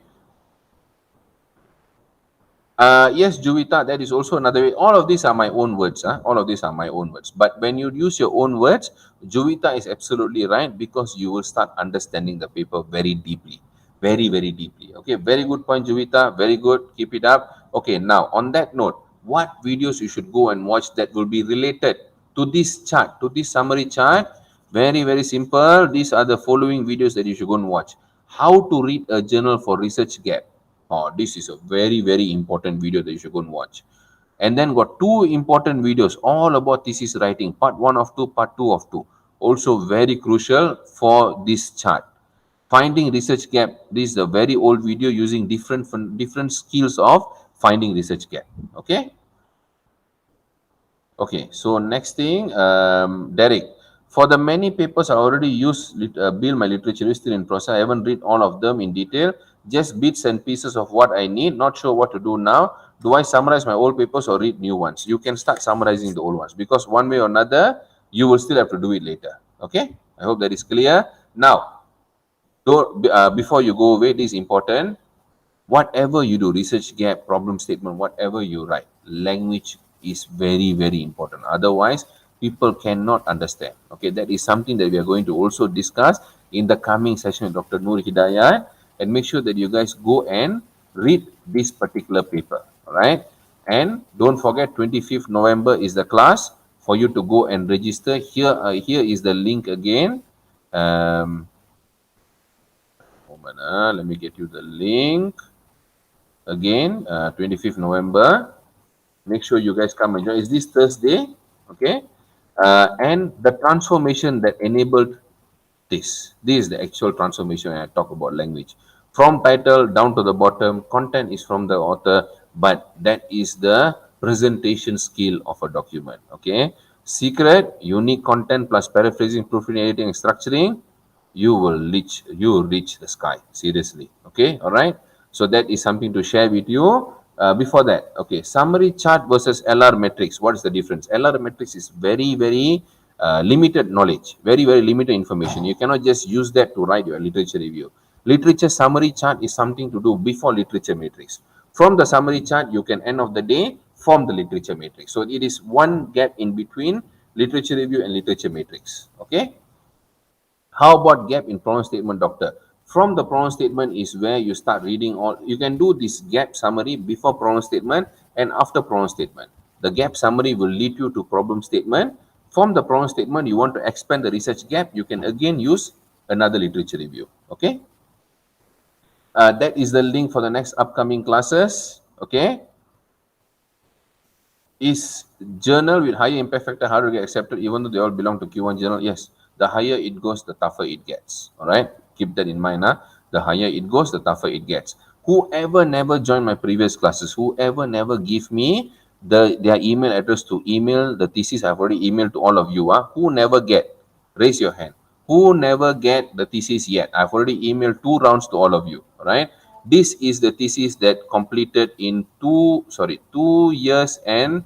Yes, Juvita, that is also another way. All of these are my own words. All of these are my own words. But when you use your own words, Juvita is absolutely right, because you will start understanding the paper very deeply. Very, very deeply. Okay, very good point, Juvita. Very good. Keep it up. Okay, now on that note, what videos you should go and watch that will be related to this chart, to this summary chart? Very, very simple. These are the following videos that you should go and watch. How to read a journal for research gap. Oh, this is a very, very important video that you should go and watch. And then got two important videos all about thesis writing, part 1 of 2, part 2 of 2. Also very crucial for this chart. Finding research gap. This is a very old video using different skills of finding research gap. Okay. Okay, so next thing, Derek. For the many papers I already used, build my literature is still in process. I haven't read all of them in detail, just bits and pieces of what I need. Not sure what to do now. Do I summarize my old papers or read new ones? You can start summarizing the old ones, because one way or another, you will still have to do it later. Okay, I hope that is clear. Now, before you go away, this is important. Whatever you do, research gap, problem statement, whatever you write, language is very, very important. Otherwise, people cannot understand. Okay, that is something that we are going to also discuss in the coming session with Dr. Noor Hidayat, and make sure that you guys go and read this particular paper. All right, and don't forget, 25th November is the class for you to go and register. Here is the link again. Moment, let me get you the link again. 25th November. Make sure you guys come and join. Is this Thursday? Okay. And the transformation that enabled this. This is the actual transformation when I talk about language. From title down to the bottom, content is from the author, but that is the presentation skill of a document. Okay. Secret, unique content plus paraphrasing, proofreading, editing, and structuring. You reach the sky. Seriously. Okay. All right. So that is something to share with you. Before that, okay, summary chart versus LR matrix. What is the difference? LR matrix is very, very limited knowledge, very, very limited information. You cannot just use that to write your literature review. Literature summary chart is something to do before literature matrix. From the summary chart, you can end of the day form the literature matrix. So it is one gap in between literature review and literature matrix. Okay. How about gap in problem statement, doctor? From the problem statement is where you start reading all. You can do this gap summary before problem statement, and after problem statement. The gap summary will lead you to problem statement. From the problem statement, you want to expand the research gap, you can again use another literature review. Okay. That is the link for the next upcoming classes. Okay. Is journal with higher impact factor harder to get accepted even though they all belong to Q1 journal? Yes. The higher it goes, the tougher it gets. All right. Keep that in mind. The higher it goes, the tougher it gets. Whoever never joined my previous classes, whoever never give me their email address to email the thesis, I've already emailed to all of you. Who never get? Raise your hand. Who never get the thesis yet? I've already emailed 2 rounds to all of you. All right. This is the thesis that completed in 2 years and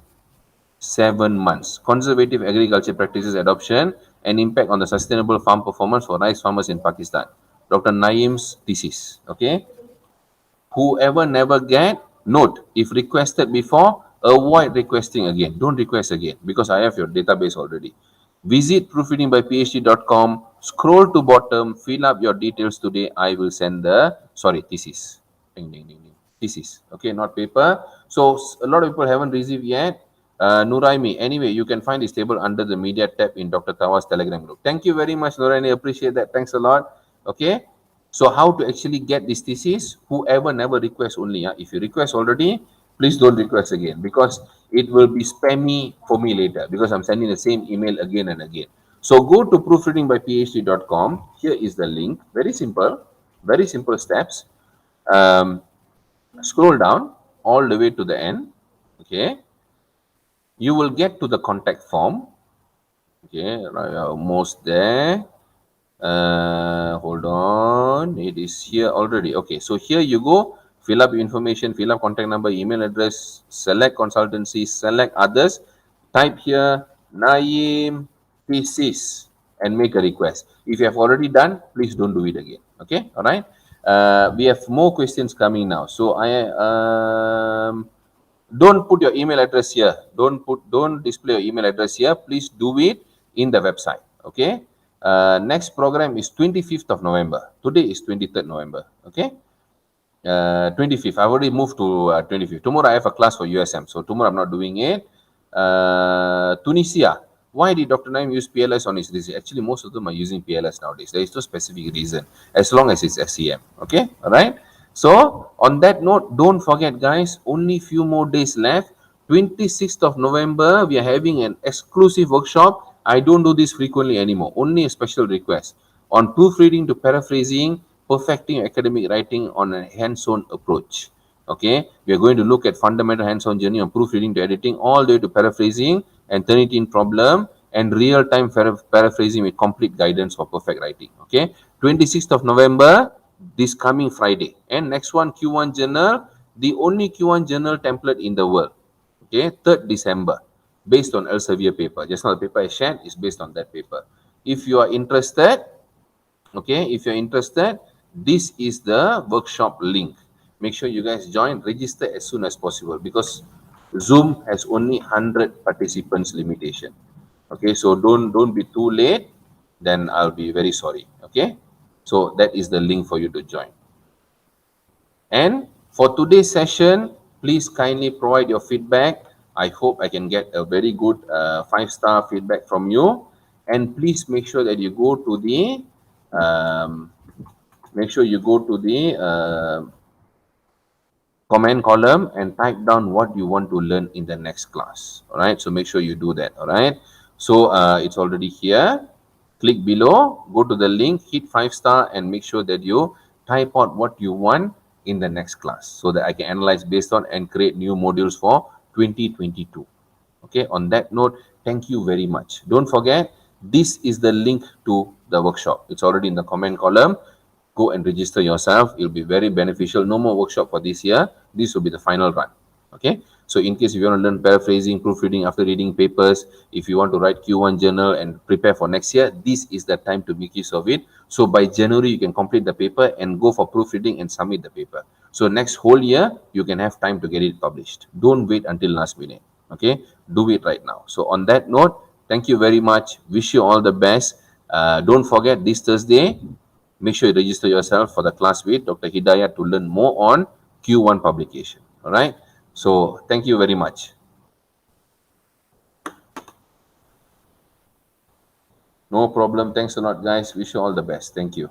7 months. Conservative agriculture practices adoption and impact on the sustainable farm performance for rice farmers in Pakistan. Dr. Naeem's thesis. Okay. Whoever never get, note, if requested before, avoid requesting again. Don't request again because I have your database already. Visit proofreadingbyphd.com, scroll to bottom, fill up your details today. I will send the, thesis. Ding, ding, ding, ding. Thesis. Okay, not paper. So a lot of people haven't received yet. Nuraimi, anyway, you can find this table under the media tab in Dr. Tawa's Telegram group. Thank you very much, Nuraimi. Appreciate that. Thanks a lot. Okay. So how to actually get this thesis? Whoever never request only. If you request already, please don't request again because it will be spammy for me later because I'm sending the same email again and again. So go to proofreadingbyphd.com. Here is the link. Very simple steps. Scroll down all the way to the end. Okay. You will get to the contact form. Okay, right, almost there. Hold on, it is here already. Okay, so here you go, fill up your information, fill up contact number, email address, select consultancy, select others, type here Naeem thesis and make a request. If you have already done, please don't do it again. Okay, all right. We have more questions coming now, so don't put your email address here. Don't display your email address here. Please do it in the website. Okay. Next program is 25th of November. Today is 23rd November. Okay. 25th. I've already moved to 25th. Tomorrow I have a class for USM. So tomorrow I'm not doing it. Tunisia. Why did Dr. Naim use PLS on his thesis? Actually, most of them are using PLS nowadays. There is no specific reason as long as it's SCM. Okay. All right. So on that note, don't forget, guys, only few more days left. 26th of November, we are having an exclusive workshop. I don't do this frequently anymore. Only a special request on proofreading to paraphrasing, perfecting academic writing on a hands-on approach. Okay, we are going to look at fundamental hands-on journey on proofreading to editing, all the way to paraphrasing and Turnitin problem and real-time paraphrasing with complete guidance for perfect writing. Okay, 26th of November, this coming Friday. And next one, Q1 journal, the only Q1 journal template in the world. Okay, 3rd December, based on Elsevier paper. Just now the paper I shared is based on that paper. If you are interested, okay, if you're interested, this is the workshop link. Make sure you guys join, register as soon as possible because Zoom has only 100 participants limitation. Okay, so don't be too late, then I'll be very sorry. Okay, so that is the link for you to join. And for today's session, please kindly provide your feedback. I hope I can get a very good 5-star feedback from you. And please make sure that you go to the comment column and type down what you want to learn in the next class. All right, so make sure you do that. All right, so it's already here. Click below, go to the link, hit 5-star and make sure that you type out what you want in the next class so that I can analyze based on and create new modules for 2022. Okay, on that note, thank you very much. Don't forget, this is the link to the workshop. It's already in the comment column. Go and register yourself. It'll be very beneficial. No more workshop for this year. This will be the final run. Okay, so in case you want to learn paraphrasing, proofreading after reading papers, if you want to write Q1 journal and prepare for next year, this is the time to make use of it. So by January, you can complete the paper and go for proofreading and submit the paper. So next whole year, you can have time to get it published. Don't wait until last minute. Okay, do it right now. So on that note, thank you very much. Wish you all the best. Don't forget this Thursday, make sure you register yourself for the class with Dr. Hidayat to learn more on Q1 publication. All right. So thank you very much. No problem. Thanks a lot, guys. Wish you all the best. Thank you.